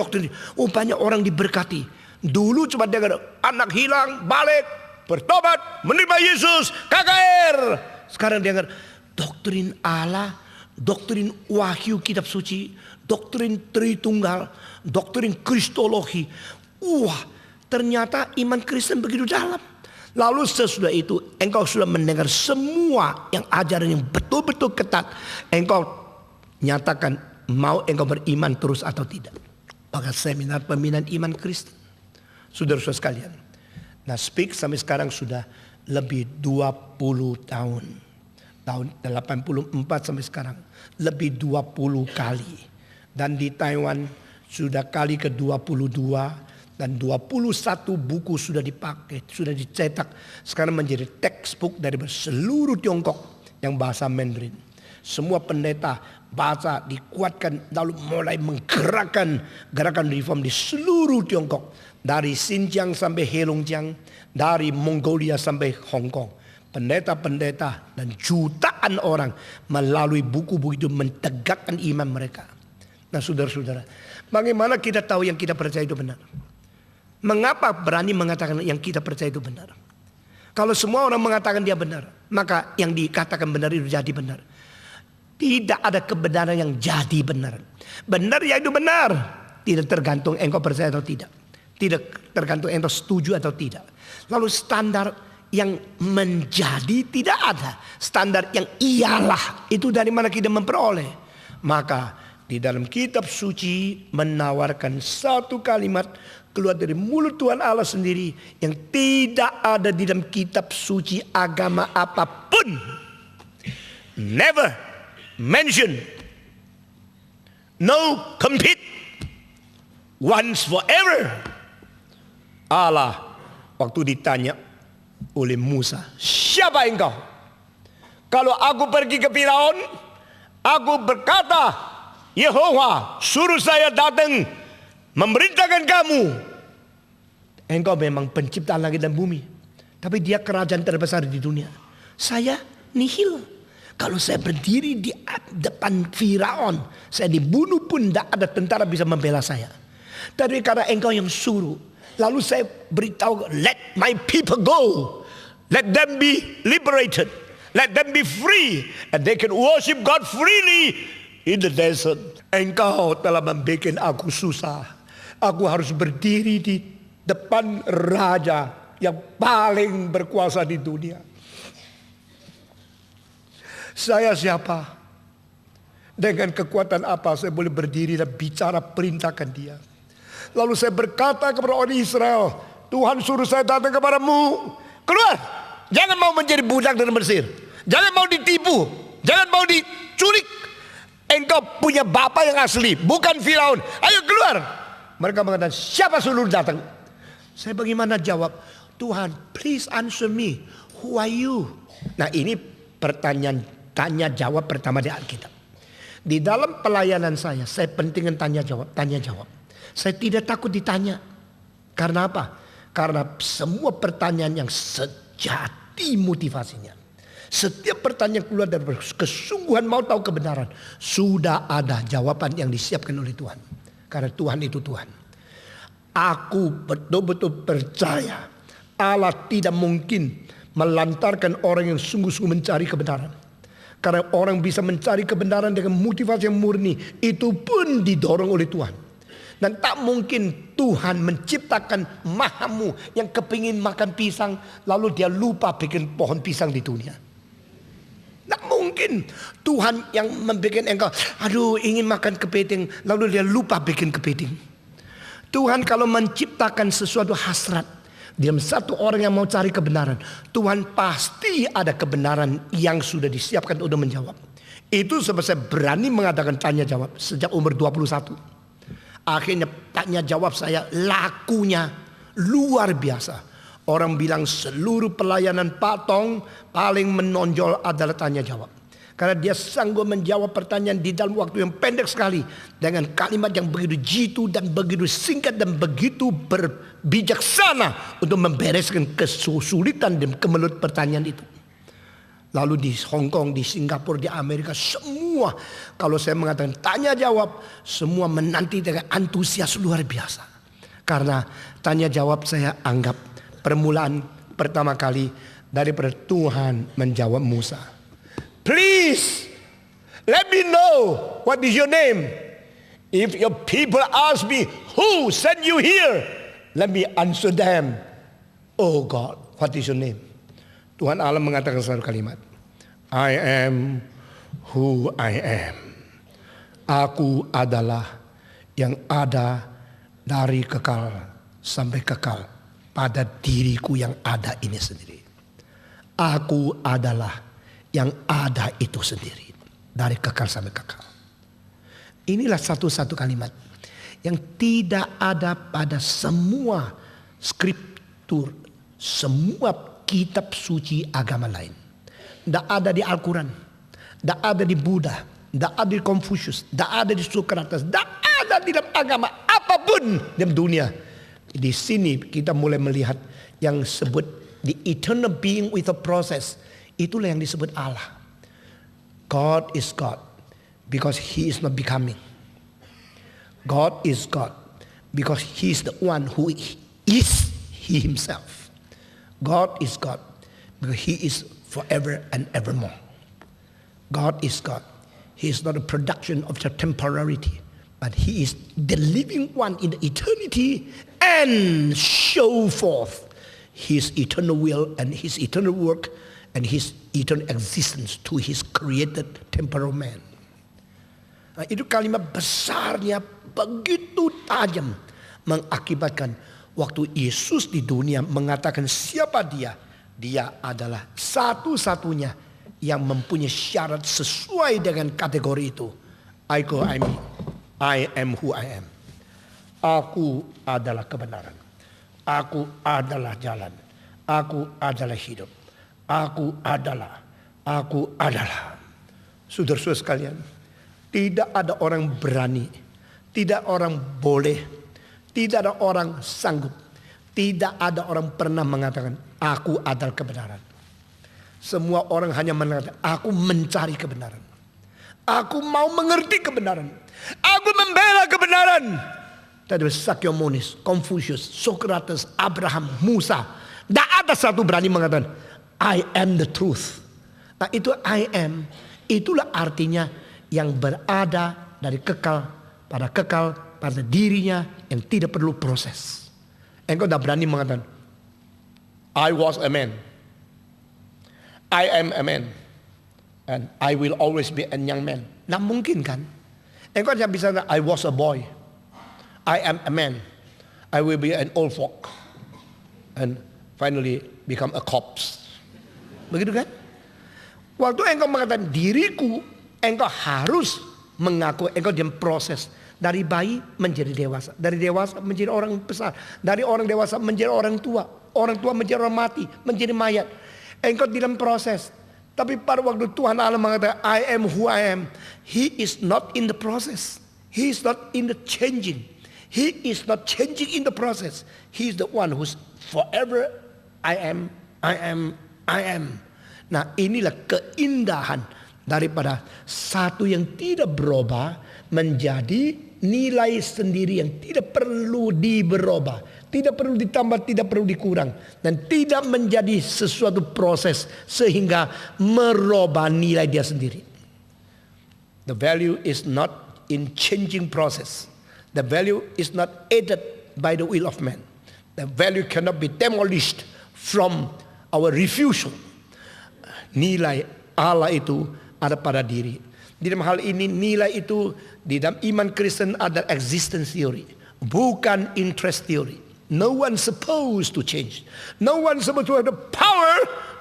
Banyak orang diberkati. Dulu cuma dengar anak hilang, balik, bertobat, menerima Yesus, KKR. Sekarang dengar doktrin Allah, doktrin wahyu kitab suci, doktrin Tritunggal, doktrin Kristologi. Wah, ternyata iman Kristen begitu dalam. Lalu sesudah itu engkau sudah mendengar semua yang ajaran yang betul-betul ketat. Engkau nyatakan mau engkau beriman terus atau tidak. Maka seminar pembinaan iman Kristen. Saudara-saudara sekalian. Nah speak sampai sekarang sudah lebih 20 tahun. Tahun 84 sampai sekarang. Lebih 20 kali. Dan di Taiwan sudah kali ke-22. Dan 21 buku sudah dipakai, sudah dicetak. Sekarang menjadi textbook dari seluruh Tiongkok yang bahasa Mandarin. Semua pendeta baca, dikuatkan, lalu mulai menggerakkan gerakan reform di seluruh Tiongkok. Dari Xinjiang sampai Heilongjiang, dari Mongolia sampai Hong Kong. Pendeta-pendeta dan jutaan orang melalui buku-buku itu mentegakkan iman mereka. Nah saudara-saudara, bagaimana kita tahu yang kita percaya itu benar? Mengapa berani mengatakan yang kita percaya itu benar? Kalau semua orang mengatakan dia benar, maka yang dikatakan benar itu jadi benar. Tidak ada kebenaran yang jadi benar. Benar ya itu benar. Tidak tergantung engkau percaya atau tidak. Tidak tergantung engkau setuju atau tidak. Lalu standar yang menjadi tidak ada. Standar yang iyalah itu dari mana kita memperoleh. Maka di dalam kitab suci menawarkan satu kalimat keluar dari mulut Tuhan Allah sendiri yang tidak ada di dalam kitab suci agama apapun. Never mention. No compete. Once forever. Allah waktu ditanya oleh Musa, siapa engkau? Kalau aku pergi ke Firaun, aku berkata, Yehova suruh saya datang memerintahkan kamu. Engkau memang pencipta langit dan bumi, tapi dia kerajaan terbesar di dunia. Saya nihil. Kalau saya berdiri di depan Firaun, saya dibunuh pun tidak ada tentara bisa membela saya. Tapi karena engkau yang suruh, lalu saya beritahu, let my people go. Let them be liberated. Let them be free. And they can worship God freely in the desert. Engkau telah membuat aku susah. Aku harus berdiri di depan raja yang paling berkuasa di dunia. Saya siapa? Dengan kekuatan apa saya boleh berdiri dan bicara perintahkan dia? Lalu saya berkata kepada orang Israel, Tuhan suruh saya datang kepadamu. Keluar. Jangan mau menjadi budak dari Mesir. Jangan mau ditipu. Jangan mau diculik. Engkau punya bapa yang asli, bukan Firaun. Ayo keluar. Mereka mengatakan, siapa suruh datang? Saya bagaimana jawab? Tuhan, please answer me. Who are you? Nah ini pertanyaan tanya jawab pertama di Alkitab. Di dalam pelayanan saya pentingkan tanya jawab. Saya tidak takut ditanya. Karena apa? Karena semua pertanyaan yang sejati motivasinya. Setiap pertanyaan keluar dari kesungguhan mau tahu kebenaran. Sudah ada jawaban yang disiapkan oleh Tuhan. Karena Tuhan itu Tuhan. Aku betul-betul percaya Allah tidak mungkin melantarkan orang yang sungguh-sungguh mencari kebenaran. Karena orang bisa mencari kebenaran dengan motivasi yang murni, itu pun didorong oleh Tuhan. Dan tak mungkin Tuhan menciptakan mahamu yang kepingin makan pisang, lalu dia lupa bikin pohon pisang di dunia. Tak mungkin Tuhan yang membuat engkau, aduh ingin makan kepiting, lalu dia lupa bikin kepiting. Tuhan kalau menciptakan sesuatu hasrat, dalam satu orang yang mau cari kebenaran, Tuhan pasti ada kebenaran yang sudah disiapkan untuk menjawab. Itu sebab saya berani mengadakan tanya jawab sejak umur 21. Akhirnya tanya jawab saya lakunya luar biasa. Orang bilang seluruh pelayanan Pak Tong paling menonjol adalah tanya jawab. Karena dia sanggup menjawab pertanyaan di dalam waktu yang pendek sekali. Dengan kalimat yang begitu jitu dan begitu singkat dan begitu berbijaksana. Untuk membereskan kesulitan dan kemelut pertanyaan itu. Lalu di Hong Kong, di Singapura, di Amerika, semua kalau saya mengatakan tanya jawab, semua menanti dengan antusias luar biasa. Karena tanya jawab saya anggap permulaan pertama kali daripada Tuhan menjawab Musa. Please, let me know what is your name. If your people ask me, who sent you here? Let me answer them. Oh God, what is your name? Tuhan Allah mengatakan satu kalimat. I am who I am. Aku adalah yang ada dari kekal sampai kekal pada diriku yang ada ini sendiri. Aku adalah yang ada itu sendiri. Dari kekal sampai kekal. Inilah satu-satu kalimat yang tidak ada pada semua skriptur, semua kitab suci agama lain. Tidak ada di Al-Quran, tidak ada di Buddha, tidak ada di Confucius, tidak ada di Socrates, tidak ada di dalam agama apapun di dunia. Di sini kita mulai melihat yang disebut the eternal being with a process. Itulah yang disebut Allah. God is God because He is not becoming. God is God because He is the one who is He Himself. God is God because He is forever and evermore. God is God. He is not a production of the temporality, but He is the living one in the eternity and show forth His eternal will and His eternal work and His eternal existence to His created temporal man. Nah, itu kalimat besarnya begitu tajam mengakibatkan waktu Yesus di dunia mengatakan siapa dia. Dia adalah satu-satunya yang mempunyai syarat sesuai dengan kategori itu. I am who I am. Aku adalah kebenaran. Aku adalah jalan. Aku adalah hidup. Aku adalah. Saudara-saudara sekalian, tidak ada orang berani, tidak orang boleh, tidak ada orang sanggup, tidak ada orang pernah mengatakan aku adalah kebenaran. Semua orang hanya mengatakan aku mencari kebenaran. Aku mau mengerti kebenaran. Aku membela kebenaran. Tadi Sakyamunis, Confucius, Socrates, Abraham, Musa, tidak ada satu berani mengatakan I am the truth. Nah itu I am, itulah artinya yang berada dari kekal pada dirinya yang tidak perlu proses. Engkau tidak berani mengatakan I was a man, I am a man, and I will always be a young man. Nah mungkin kan? Engkau tidak bisa I was a boy, I am a man, I will be an old folk, and finally become a corpse. Begitu kan? Waktu engkau mengatakan diriku, engkau harus mengaku engkau dalam proses. Dari bayi menjadi dewasa. Dari dewasa menjadi orang besar. Dari orang dewasa menjadi orang tua. Orang tua menjadi orang mati. Menjadi mayat. Engkau dalam proses. Tapi pada waktu Tuhan Allah mengatakan I am who I am. He is not in the process. He is not in the changing. He is not changing in the process. He is the one who's forever I am. Nah inilah keindahan daripada satu yang tidak berubah menjadi nilai sendiri yang tidak perlu berubah, tidak perlu ditambah, tidak perlu dikurang, dan tidak menjadi sesuatu proses sehingga merubah nilai dia sendiri. The value is not in changing process. The value is not added by the will of man. The value cannot be demolished from our refusal. Nilai Allah itu ada pada diri. Di dalam hal ini nilai itu di dalam iman Kristen ada existence theory, bukan interest theory. No one supposed to change. No one supposed to have the power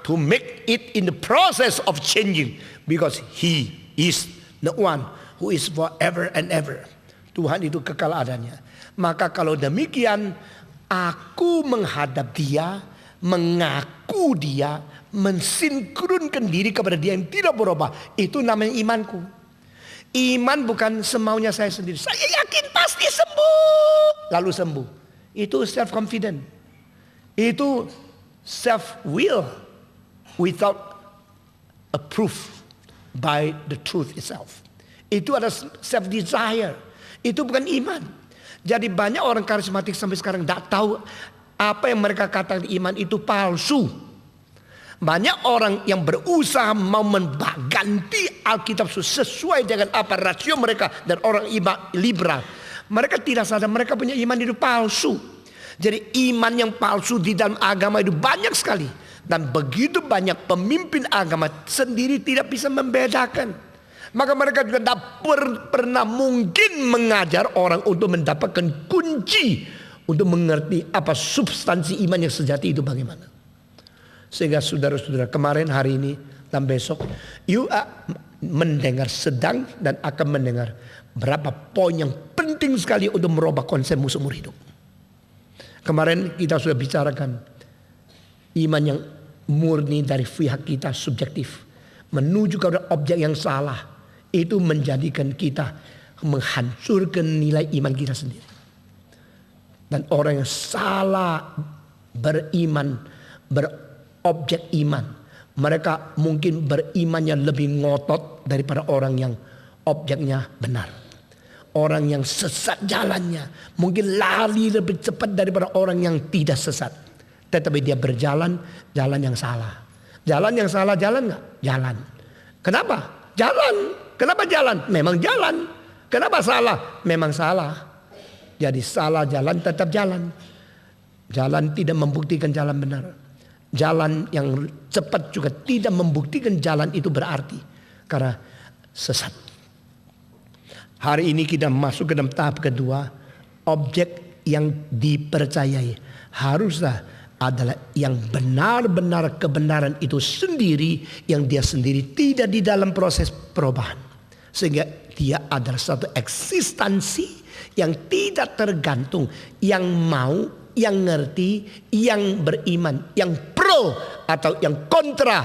to make it in the process of changing, because He is the one who is forever and ever. Tuhan itu kekal adanya. Maka kalau demikian, aku menghadap Dia, mengaku Dia, mensinkronkan diri kepada Dia yang tidak berubah. Itu namanya imanku. Iman bukan semaunya saya sendiri. Saya yakin pasti sembuh, lalu sembuh. Itu self confident. Itu self will without a proof by the truth itself. Itu ada self desire. Itu bukan iman. Jadi banyak orang karismatik sampai sekarang tidak tahu apa yang mereka katakan iman itu palsu. Banyak orang yang berusaha mau mengganti Alkitab sesuai dengan apa rasio mereka, dan orang liberal. Mereka tidak sadar mereka punya iman itu palsu. Jadi iman yang palsu di dalam agama itu banyak sekali. Dan begitu banyak pemimpin agama sendiri tidak bisa membedakan. Maka mereka juga tidak pernah mungkin mengajar orang untuk mendapatkan kunci untuk mengerti apa substansi iman yang sejati itu bagaimana. Sehingga saudara-saudara, kemarin, hari ini, dan besok, you mendengar sedang dan akan mendengar berapa poin yang penting sekali untuk merubah konsepmu seumur hidup. Kemarin kita sudah bicarakan iman yang murni dari pihak kita subjektif menuju kepada objek yang salah, itu menjadikan kita menghancurkan nilai iman kita sendiri. Dan orang yang salah beriman, objek iman, mereka mungkin berimannya lebih ngotot daripada orang yang objeknya benar. Orang yang sesat jalannya mungkin lari lebih cepat daripada orang yang tidak sesat. Tetapi dia berjalan jalan yang salah. Jalan yang salah jalan nggak? Jalan. Kenapa? Jalan. Kenapa jalan? Memang jalan. Kenapa salah? Memang salah. Jadi salah jalan tetap jalan. Jalan tidak membuktikan jalan benar. Jalan yang cepat juga tidak membuktikan jalan itu berarti, karena sesat. Hari ini kita masuk ke dalam tahap kedua. Objek yang dipercayai haruslah adalah yang benar-benar kebenaran itu sendiri, yang dia sendiri tidak di dalam proses perubahan. Sehingga dia adalah satu eksistensi yang tidak tergantung, yang mau, yang ngerti, yang beriman, yang pro atau yang kontra,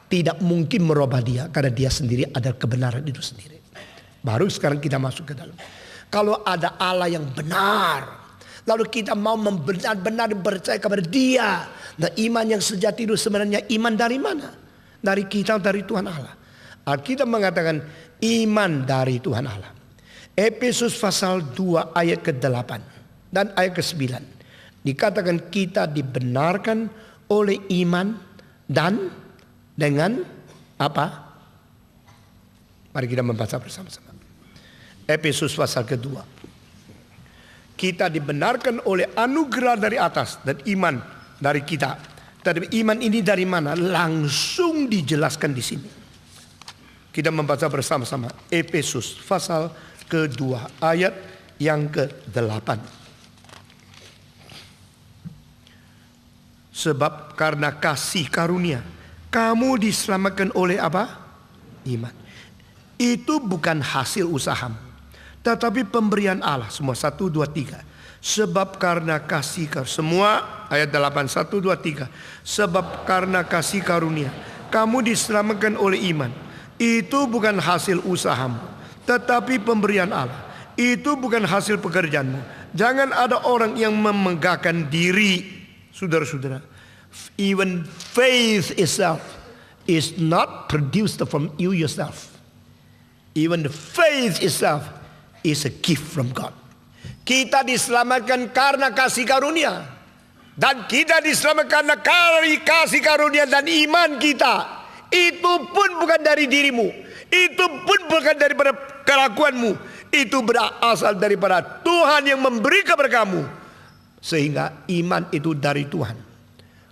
tidak mungkin merubah dia, karena dia sendiri ada kebenaran itu sendiri. Baru sekarang kita masuk ke dalam. Kalau ada Allah yang benar, lalu kita mau benar-benar percaya kepada Dia, dan iman yang sejati itu sebenarnya iman dari mana? Dari kita, dari Tuhan Allah. Alkitab mengatakan iman dari Tuhan Allah. Efesus pasal 2 ayat ke-8 dan ayat ke-9. Dikatakan kita dibenarkan oleh iman dan dengan apa? Mari kita membaca bersama-sama. Efesus pasal kedua. Kita dibenarkan oleh anugerah dari atas dan iman dari kita. Tetapi iman ini dari mana? Langsung dijelaskan di sini. Kita membaca bersama-sama. Efesus pasal kedua ayat yang ke-8. Sebab karena kasih karunia kamu diselamatkan oleh apa? Iman. Itu bukan hasil usahamu, tetapi pemberian Allah. Semua 1, 2, 3. Sebab karena kasih karunia. Semua ayat 8, 1, 2, 3. Sebab karena kasih karunia kamu diselamatkan oleh iman. Itu bukan hasil usahamu, tetapi pemberian Allah. Itu bukan hasil pekerjaanmu. Jangan ada orang yang memegahkan diri. Saudara-saudara, even faith itself is not produced from you yourself. Even the faith itself is a gift from God. Kita diselamatkan karena kasih karunia. Dan kita diselamatkan karena kasih karunia dan iman kita. Itu pun bukan dari dirimu. Itu pun bukan daripada kelakuanmu. Itu berasal daripada Tuhan yang memberi kepada kamu. Sehingga iman itu dari Tuhan.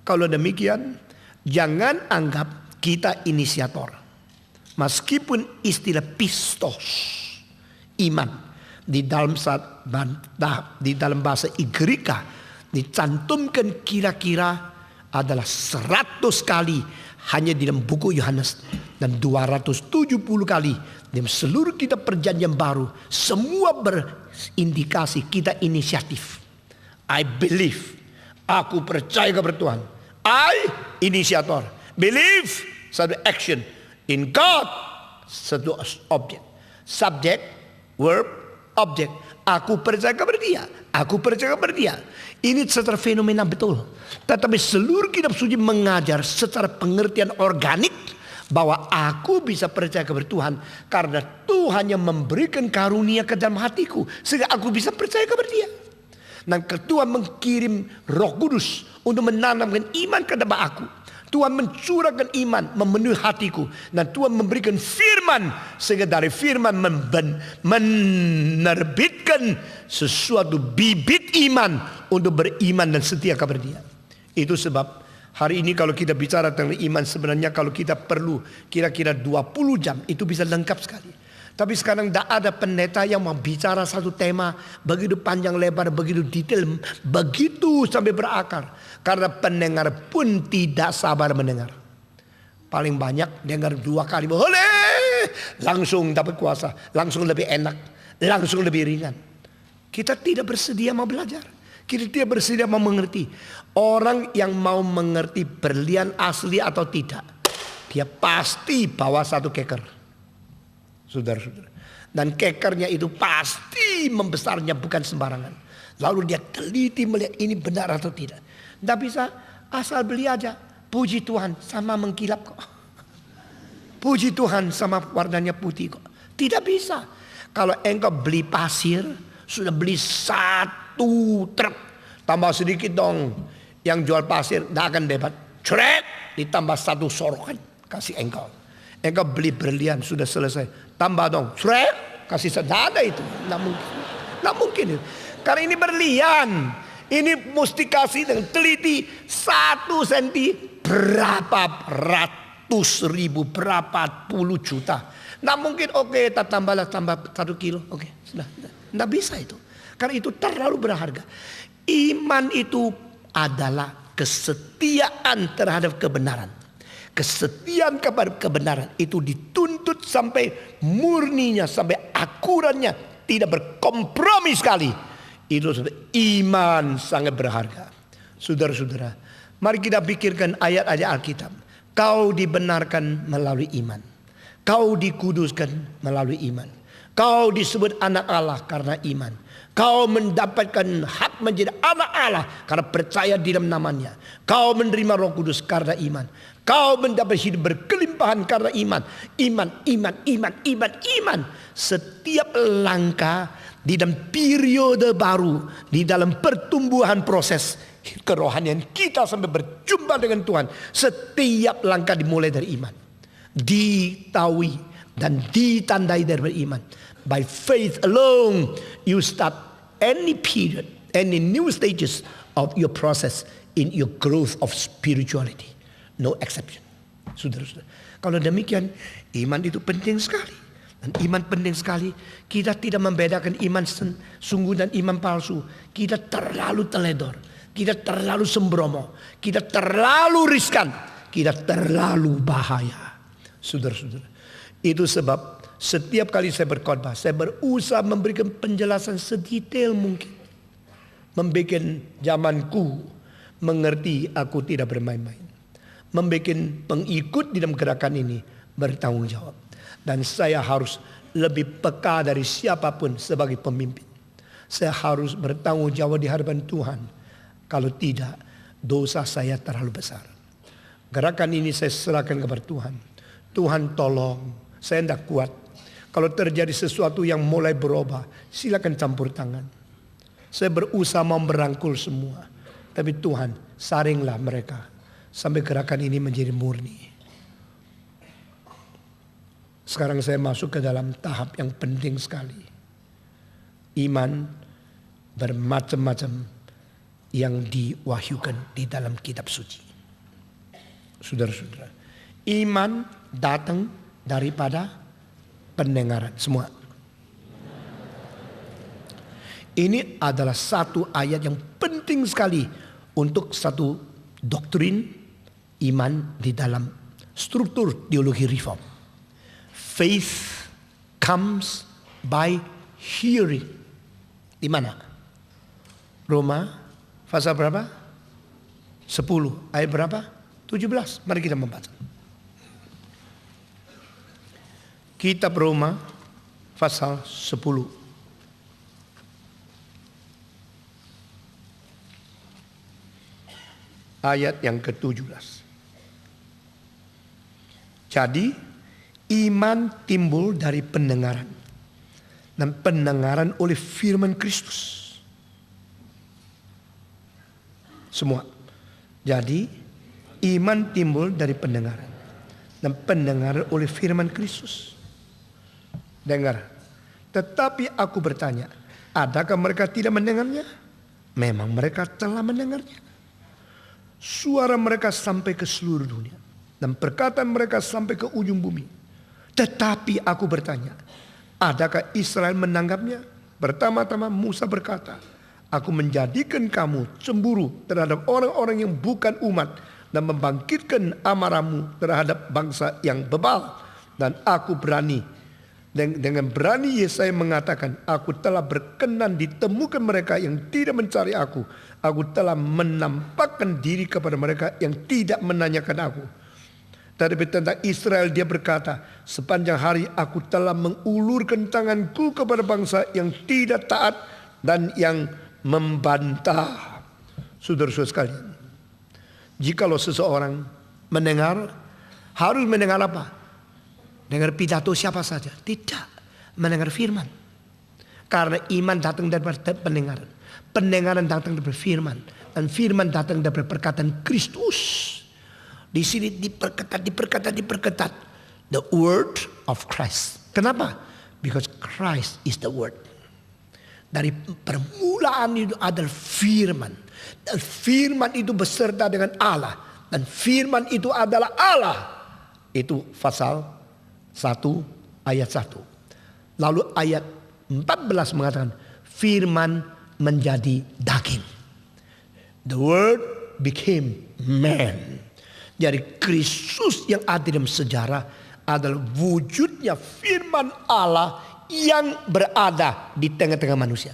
Kalau demikian, jangan anggap kita inisiator. Meskipun istilah pistos, iman, di dalam bahasa Igirika dicantumkan kira-kira adalah 100 kali hanya di dalam buku Yohanes, dan 270 kali dalam seluruh kitab Perjanjian Baru. Semua berindikasi kita inisiatif. I believe, aku percaya kepada Tuhan. I, inisiator. Believe, satu action. In God, satu objek. Subject, verb, objek. Aku percaya kepada dia. Aku percaya kepada dia. Ini secara fenomena betul. Tetapi seluruh kitab suci mengajar secara pengertian organik bahwa aku bisa percaya kepada Tuhan karena Tuhan yang memberikan karunia ke dalam hatiku sehingga aku bisa percaya kepada dia. Dan Tuhan mengirim Roh Kudus untuk menanamkan iman ke dalam aku. Tuhan mencurahkan iman memenuhi hatiku. Dan Tuhan memberikan firman. Sehingga dari firman menerbitkan sesuatu bibit iman untuk beriman dan setia kepada dia. Itu sebab hari ini kalau kita bicara tentang iman, sebenarnya kalau kita perlu kira-kira 20 jam itu bisa lengkap sekali. Tapi sekarang tidak ada pendeta yang mau bicara satu tema begitu panjang lebar, begitu detail, begitu sampai berakar. Karena pendengar pun tidak sabar mendengar. Paling banyak dengar 2 kali, boleh, langsung dapat kuasa, langsung lebih enak, langsung lebih ringan. Kita tidak bersedia mau belajar. Kita tidak bersedia mau mengerti. Orang yang mau mengerti berlian asli atau tidak, dia pasti bawa satu keker. Saudara-saudara. Dan kekernya itu pasti membesarnya bukan sembarangan. Lalu dia teliti melihat ini benar atau tidak. Tidak bisa asal beli aja. Puji Tuhan sama mengkilap kok. Puji Tuhan sama warnanya putih kok. Tidak bisa. Kalau engkau beli pasir, sudah beli 1 truk. Tambah sedikit dong. Yang jual pasir tidak akan dapat. Cret, ditambah 1 sorokan. Kasih engkau. Engkau beli berlian sudah selesai. Tambah dong, kasih sedada itu. Nggak mungkin. Karena ini berlian. Ini mesti kasih dengan teliti 1 senti berapa ratus ribu, berapa puluh juta. Nggak mungkin, oke, tambah 1 kilo. Oke, sudah. Nggak bisa itu. Karena itu terlalu berharga. Iman itu adalah kesetiaan terhadap kebenaran. Kesetiaan kepada kebenaran itu dituntut sampai murninya, sampai akuratnya, tidak berkompromi sekali. Itu iman sangat berharga. Saudara-saudara, mari kita pikirkan ayat-ayat Alkitab. Kau dibenarkan melalui iman. Kau dikuduskan melalui iman. Kau disebut anak Allah karena iman. Kau mendapatkan hak menjadi anak Allah karena percaya di dalam namanya. Kau menerima Roh Kudus karena iman. Kau mendapat hidup berkelimpahan karena iman. Iman. Setiap langkah di dalam periode baru, di dalam pertumbuhan proses kerohanian kita sampai berjumpa dengan Tuhan. Setiap langkah dimulai dari iman. Ditahui dan ditandai dari iman. By faith alone, you start any period, any new stages of your process in your growth of spirituality. No exception. Saudara-saudara, kalau demikian iman itu penting sekali. Dan iman penting sekali. Kita tidak membedakan iman sungguh dan iman palsu. Kita terlalu teledor. Kita terlalu sembrono. Kita terlalu riskan. Kita terlalu bahaya. Saudara-saudara, itu sebab setiap kali saya berkhotbah, saya berusaha memberikan penjelasan sedetail mungkin. Membuat zamanku mengerti aku tidak bermain-main. Membuat pengikut di dalam gerakan ini bertanggung jawab. Dan saya harus lebih peka dari siapapun sebagai pemimpin. Saya harus bertanggung jawab di hadapan Tuhan. Kalau tidak, dosa saya terlalu besar. Gerakan ini saya serahkan kepada Tuhan. Tuhan tolong, saya tidak kuat. Kalau terjadi sesuatu yang mulai berubah, silakan campur tangan. Saya berusaha mau merangkul semua. Tapi Tuhan, saringlah mereka sampai gerakan ini menjadi murni. Sekarang saya masuk ke dalam tahap yang penting sekali. Iman bermacam-macam yang diwahyukan di dalam kitab suci. Saudara-saudara, iman datang daripada pendengaran semua. Ini adalah satu ayat yang penting sekali untuk satu doktrin iman di dalam struktur teologi reform. Faith comes by hearing. Di mana? Roma pasal berapa? 10 ayat berapa? 17. Mari kita membaca. Kitab Roma pasal 10. Ayat yang ke-17. Jadi iman timbul dari pendengaran, dan pendengaran oleh firman Kristus. Semua. Jadi iman timbul dari pendengaran, dan pendengaran oleh firman Kristus. Dengar. Tetapi aku bertanya, adakah mereka tidak mendengarnya? Memang mereka telah mendengarnya. Suara mereka sampai ke seluruh dunia, dan perkataan mereka sampai ke ujung bumi. Tetapi aku bertanya, adakah Israel menanggapnya? Pertama-tama Musa berkata, aku menjadikan kamu cemburu terhadap orang-orang yang bukan umat, dan membangkitkan amarahmu terhadap bangsa yang bebal. Dan aku berani, dengan berani Yesaya mengatakan, aku telah berkenan ditemukan mereka yang tidak mencari aku. Aku telah menampakkan diri kepada mereka yang tidak menanyakan aku. Tetapi tentang Israel dia berkata, sepanjang hari aku telah mengulurkan tanganku kepada bangsa yang tidak taat dan yang membantah. Saudara-saudara sekalian, jikalau seseorang mendengar, harus mendengar apa? Dengar pidato siapa saja? Tidak. Mendengar firman. Karena iman datang dari pendengaran. Pendengaran datang dari firman. Dan firman datang dari perkataan Kristus. Di sini diperketat. The word of Christ. Kenapa? Because Christ is the word. Dari permulaan itu adalah firman. Dan firman itu beserta dengan Allah. Dan firman itu adalah Allah. Itu pasal 1 ayat 1. Lalu ayat 14 mengatakan firman menjadi daging. The word became man. Jadi Kristus yang ada dalam sejarah adalah wujudnya firman Allah yang berada di tengah-tengah manusia.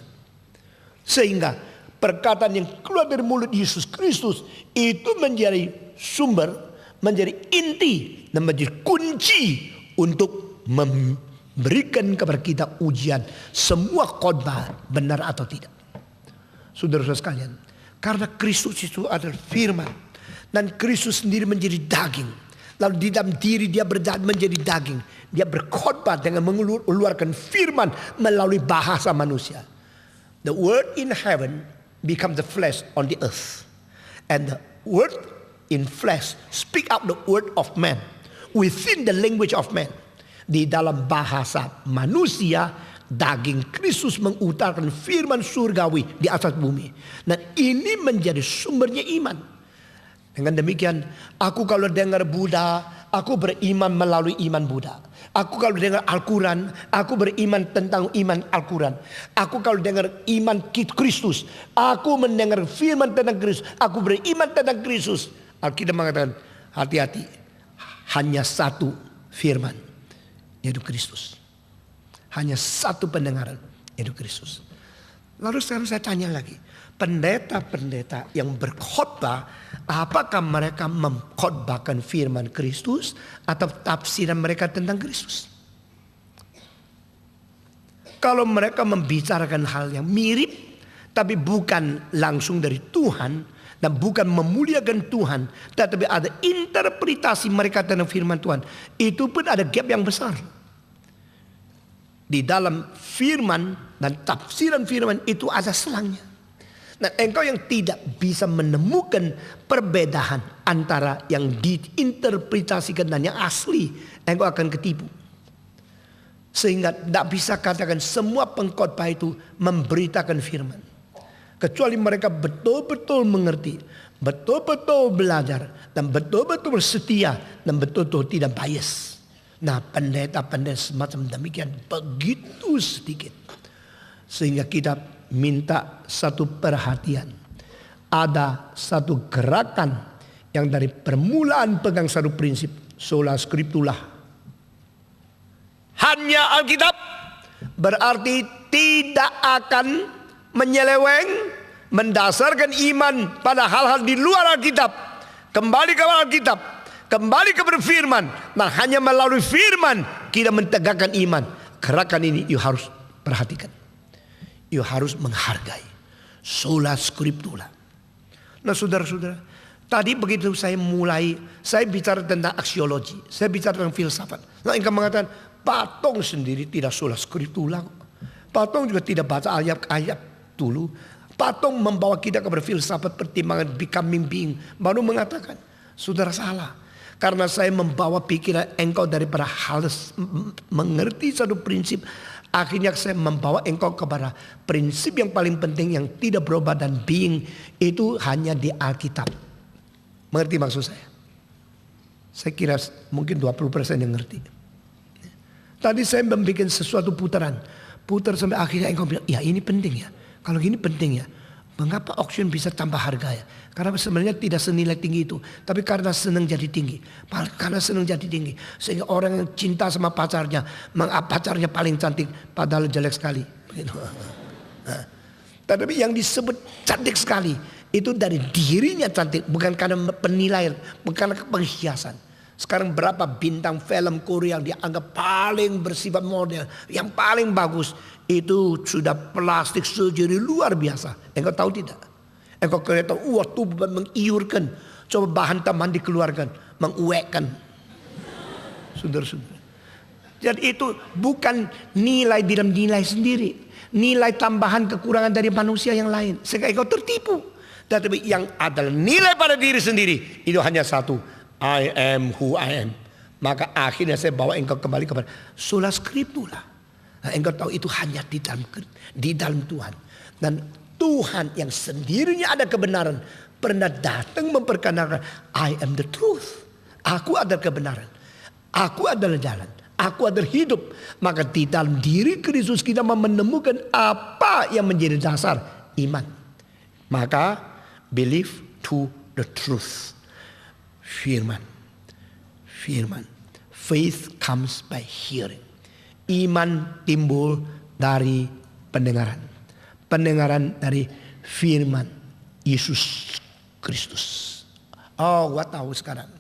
Sehingga perkataan yang keluar dari mulut Yesus Kristus itu menjadi sumber, menjadi inti, dan menjadi kunci untuk memberikan kepada kita ujian semua khotbah benar atau tidak. Saudara-saudara sekalian, karena Kristus itu adalah firman, dan Kristus sendiri menjadi daging, lalu di dalam diri dia menjadi daging, dia berkhotbah dengan mengeluarkan firman melalui bahasa manusia. The word in heaven become the flesh on the earth, and the word in flesh speak out the word of man within the language of man. Di dalam bahasa manusia, daging Kristus mengutarakan firman surgawi di atas bumi. Dan ini menjadi sumbernya iman. Dengan demikian, aku kalau dengar Buddha, aku beriman melalui iman Buddha. Aku kalau dengar Al-Quran, aku beriman tentang iman Al-Quran. Aku kalau dengar iman Kristus, aku mendengar firman tentang Kristus, aku beriman tentang Kristus. Alkitab mengatakan, hati-hati, hanya satu firman, yaitu Kristus. Hanya satu pendengaran, yaitu Kristus. Lalu sekarang saya tanya lagi, pendeta-pendeta yang berkhotbah, apakah mereka mengkhotbahkan firman Kristus atau tafsiran mereka tentang Kristus? Kalau mereka membicarakan hal yang mirip, tapi bukan langsung dari Tuhan, dan bukan memuliakan Tuhan, tetapi ada interpretasi mereka tentang firman Tuhan, itu pun ada gap yang besar. di dalam firman dan tafsiran firman itu ada selangnya. Nah, engkau yang tidak bisa menemukan perbedaan antara yang diinterpretasikan dan yang asli, engkau akan ketipu. Sehingga tidak bisa katakan semua pengkhotbah itu memberitakan firman. Kecuali mereka betul-betul mengerti, betul-betul belajar, dan betul-betul setia, dan betul-betul tidak bias. Nah, pendeta-pendeta semacam demikian begitu sedikit. Sehingga kita minta satu perhatian. Ada satu gerakan yang dari permulaan pegang satu prinsip. Sola scriptura. Hanya Alkitab. Berarti tidak akan menyeleweng, mendasarkan iman pada hal-hal di luar Alkitab. Kembali ke Alkitab. Kembali kepada firman. Nah, hanya melalui firman kita mentegakkan iman. Gerakan ini you harus perhatikan. You harus menghargai. Sola scriptura. Nah, saudara-saudara, tadi begitu saya bicara tentang aksiologi. Saya bicara tentang filsafat. Nah, engkau mengatakan patung sendiri tidak sola scriptura. Patung juga tidak baca ayat-ayat dulu. Patung membawa kita kepada filsafat pertimbangan becoming being. Baru mengatakan, saudara salah. Karena saya membawa pikiran engkau daripada halus mengerti satu prinsip. Akhirnya saya membawa engkau kepada prinsip yang paling penting yang tidak berubah dan being itu hanya di Alkitab. Mengerti maksud saya? Saya kira mungkin 20% yang ngerti. Tadi saya membuat sesuatu putaran. Putar sampai akhirnya engkau bilang, ya ini penting ya. Kalau gini penting ya. Mengapa auction bisa tambah harga ya? Karena sebenarnya tidak senilai tinggi itu. Tapi karena senang jadi tinggi. Karena senang jadi tinggi. Sehingga orang yang cinta sama pacarnya. Pacarnya paling cantik. Padahal jelek sekali. Nah, tapi yang disebut cantik sekali. Itu dari dirinya cantik. Bukan karena penilaian. Bukan karena penghiasan. Sekarang berapa bintang film Korea yang dianggap paling bersifat model. Yang paling bagus. Itu sudah plastik surgery luar biasa. Engkau tahu tidak? Engkau kelihatan tubuh mengiurkan. Coba bahan tambahan dikeluarkan. Menguekkan. Saudara-saudara. Jadi itu bukan nilai dalam nilai sendiri. Nilai tambahan kekurangan dari manusia yang lain. Sehingga engkau tertipu. Tetapi yang adalah nilai pada diri sendiri. Itu hanya satu. I am who I am. Maka akhirnya saya bawa engkau kembali kepada sola scriptura. Nah, engkau tahu itu hanya di dalam Tuhan. Dan Tuhan yang sendirinya ada kebenaran. Pernah datang memperkenalkan I am the truth. Aku adalah kebenaran. Aku adalah jalan. Aku adalah hidup. Maka di dalam diri Kristus kita menemukan apa yang menjadi dasar iman. Maka believe to the truth. Firman. Faith comes by hearing. Iman timbul dari pendengaran. Pendengaran dari firman Yesus Kristus. Oh, gua tahu sekarang.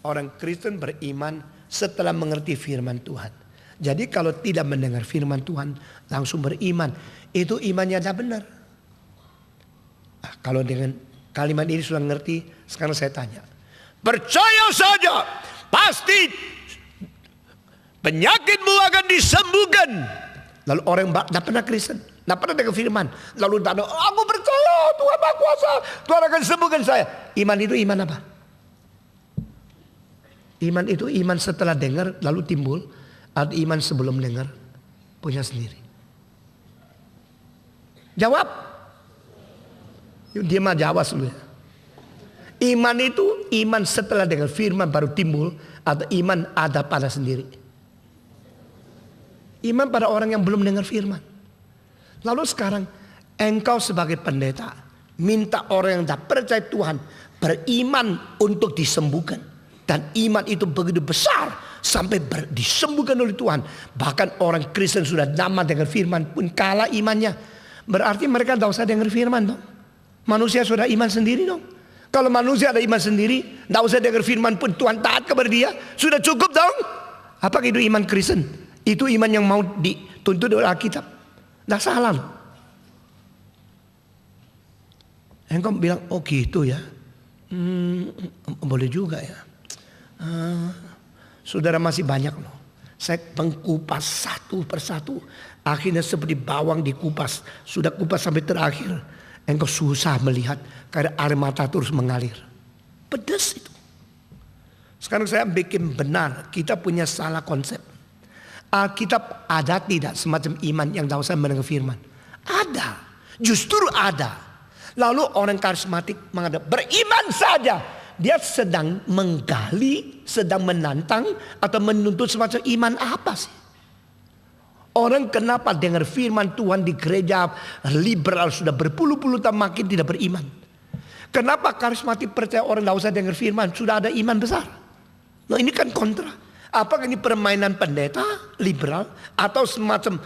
Orang Kristen beriman setelah mengerti firman Tuhan. Jadi kalau tidak mendengar firman Tuhan langsung beriman. Itu imannya tidak benar. Nah, kalau dengan kalimat ini sudah ngerti, sekarang saya tanya. Percaya saja, pasti penyakitmu akan disembuhkan. Lalu orang yang tidak pernah Kristen, tidak pernah dengar firman. Lalu tidak, aku percaya Tuhan Maha Kuasa, Tuhan akan sembuhkan saya. Iman itu iman apa? Iman itu iman setelah dengar lalu timbul. Atau iman sebelum dengar punya sendiri. Jawab. Dia mah jawab dulu ya. Iman itu iman setelah dengar firman baru timbul. Atau iman ada pada sendiri. Iman pada orang yang belum dengar firman. Lalu sekarang engkau sebagai pendeta minta orang yang tak percaya Tuhan beriman untuk disembuhkan. Dan iman itu begitu besar sampai disembuhkan oleh Tuhan. Bahkan orang Kristen sudah lama dengar firman pun kalah imannya. Berarti mereka tidak usah dengar firman dong. Manusia sudah iman sendiri dong. Kalau manusia ada iman sendiri, tidak usah dengar firman pun Tuhan taat kepada dia, sudah cukup dong. Apakah itu iman Kristen? Itu iman yang mau dituntut oleh Alkitab. Tidak salah. Engkau bilang, oh gitu ya. Boleh juga ya. Saudara masih banyak loh. Saya mengkupas satu persatu. Akhirnya seperti bawang dikupas. Sudah kupas sampai terakhir. Engkau susah melihat karena air mata terus mengalir. Pedas itu. Sekarang saya bikin benar. Kita punya salah konsep. Alkitab ada tidak semacam iman yang tahu saya mendengar firman? Ada. Justru ada. Lalu orang karismatik mengatakan beriman saja. Dia sedang menggali, sedang menantang atau menuntut semacam iman apa sih? Orang kenapa dengar firman Tuhan di gereja liberal sudah berpuluh-puluh tahun makin tidak beriman? Kenapa karismatik percaya orang tidak usah dengar firman sudah ada iman besar? Nah ini kan kontra. Apakah ini permainan pendeta liberal atau semacam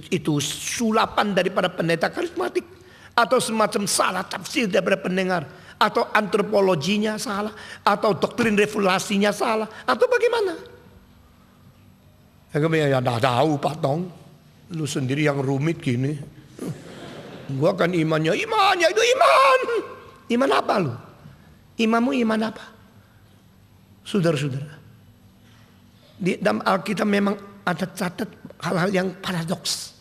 itu sulapan daripada pendeta karismatik atau semacam salah tafsir daripada pendengar? Atau antropologinya salah, atau doktrin revelasinya salah, atau bagaimana? Ya dah tahu Pak Tong, lu sendiri yang rumit gini. Gua kan imannya itu iman. Iman apa lu? Imanmu iman apa? Saudara-saudara, di dalam Alkitab memang ada catat hal-hal yang paradoks.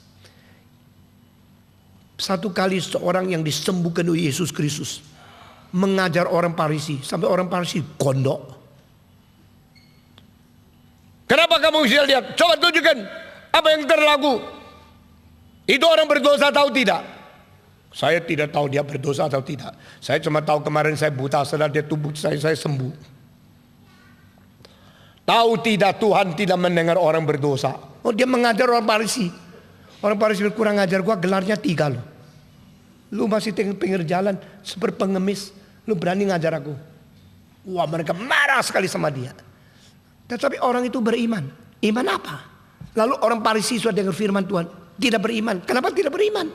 Satu kali seorang yang disembuhkan oleh Yesus Kristus mengajar orang Farisi sampai orang Farisi gondok. Kenapa kamu bisa lihat? Coba tunjukkan apa yang terlaku. Itu orang berdosa tahu tidak? Saya tidak tahu dia berdosa atau tidak. Saya cuma tahu kemarin saya buta, setelah dia tubuh saya sembuh. Tahu tidak Tuhan tidak mendengar orang berdosa? Oh dia mengajar orang Farisi. Orang Farisi kurang ajar, gua gelarnya 3 loh. Lu masih pinggir jalan seperti pengemis. Lu berani ngajar aku. Wah mereka marah sekali sama dia. Tetapi orang itu beriman. Iman apa? Lalu orang Farisi sudah dengar firman Tuhan. Tidak beriman. Kenapa tidak beriman?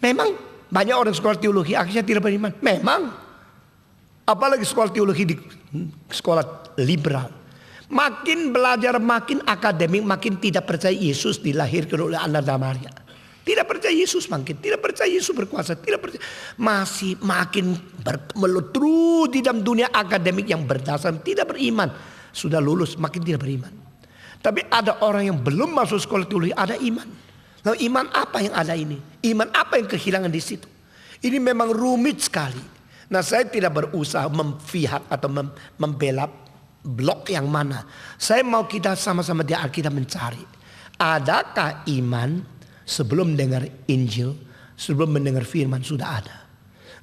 Memang banyak orang sekolah teologi akhirnya tidak beriman. Memang. Apalagi sekolah teologi di sekolah liberal. Makin belajar makin akademik makin tidak percaya Yesus dilahirkan oleh Anna dan Maria. Tidak percaya Yesus makin, tidak percaya Yesus berkuasa, tidak percaya. Masih makin melutru di dalam dunia akademik yang berdasar tidak beriman. Sudah lulus makin tidak beriman. Tapi ada orang yang belum masuk sekolah teologi ada iman. Lalu iman apa yang ada ini? Iman apa yang kehilangan di situ? Ini memang rumit sekali. Nah saya tidak berusaha memfihak atau membela blok yang mana. Saya mau kita sama-sama di Alkitab mencari. Adakah iman sebelum dengar Injil, sebelum mendengar firman sudah ada?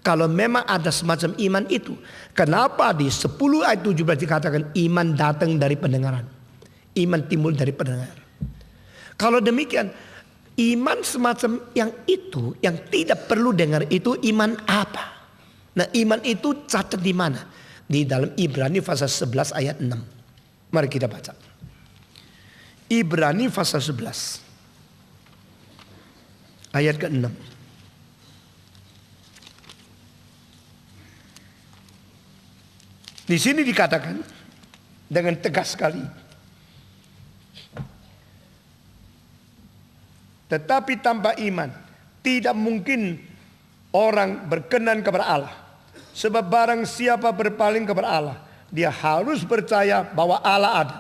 Kalau memang ada semacam iman itu, kenapa di 10 ayat 17 dikatakan iman datang dari pendengaran? Iman timbul dari pendengar. Kalau demikian, iman semacam yang itu, yang tidak perlu dengar itu iman apa? Nah iman itu catat di mana? Di dalam Ibrani pasal 11 ayat 6. Mari kita baca. Ibrani pasal 11. Ayat ke-6. Di sini dikatakan dengan tegas sekali. Tetapi tanpa iman tidak mungkin orang berkenan kepada Allah. Sebab barang siapa berpaling kepada Allah, dia harus percaya bahwa Allah ada.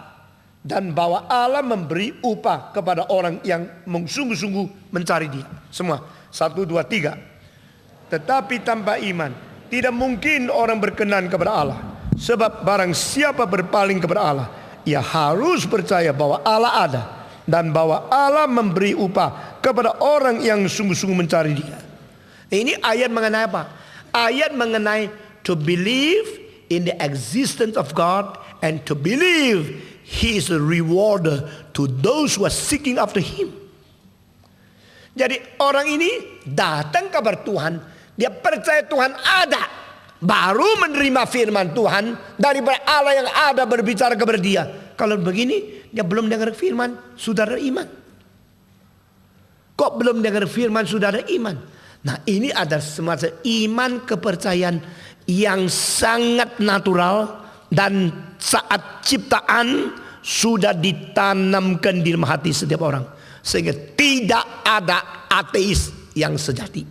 Dan bahwa Allah memberi upah kepada orang yang sungguh-sungguh mencari dia. Semua. 1, 2, 3. Tetapi tanpa iman tidak mungkin orang berkenan kepada Allah. Sebab barang siapa berpaling kepada Allah, ia harus percaya bahwa Allah ada. Dan bahwa Allah memberi upah kepada orang yang sungguh-sungguh mencari dia. Ini ayat mengenai apa? Ayat mengenai to believe in the existence of God and to believe He is a rewarder to those who are seeking after Him. Jadi orang ini datang kepada Tuhan, dia percaya Tuhan ada, baru menerima firman Tuhan dari Allah yang ada berbicara kepada dia. Kalau begini, dia belum dengar firman, sudah ada iman. Kok belum dengar firman sudah ada iman? Nah ini ada semacam iman kepercayaan yang sangat natural. Dan saat ciptaan sudah ditanamkan di dalam hati setiap orang. Sehingga tidak ada ateis yang sejati.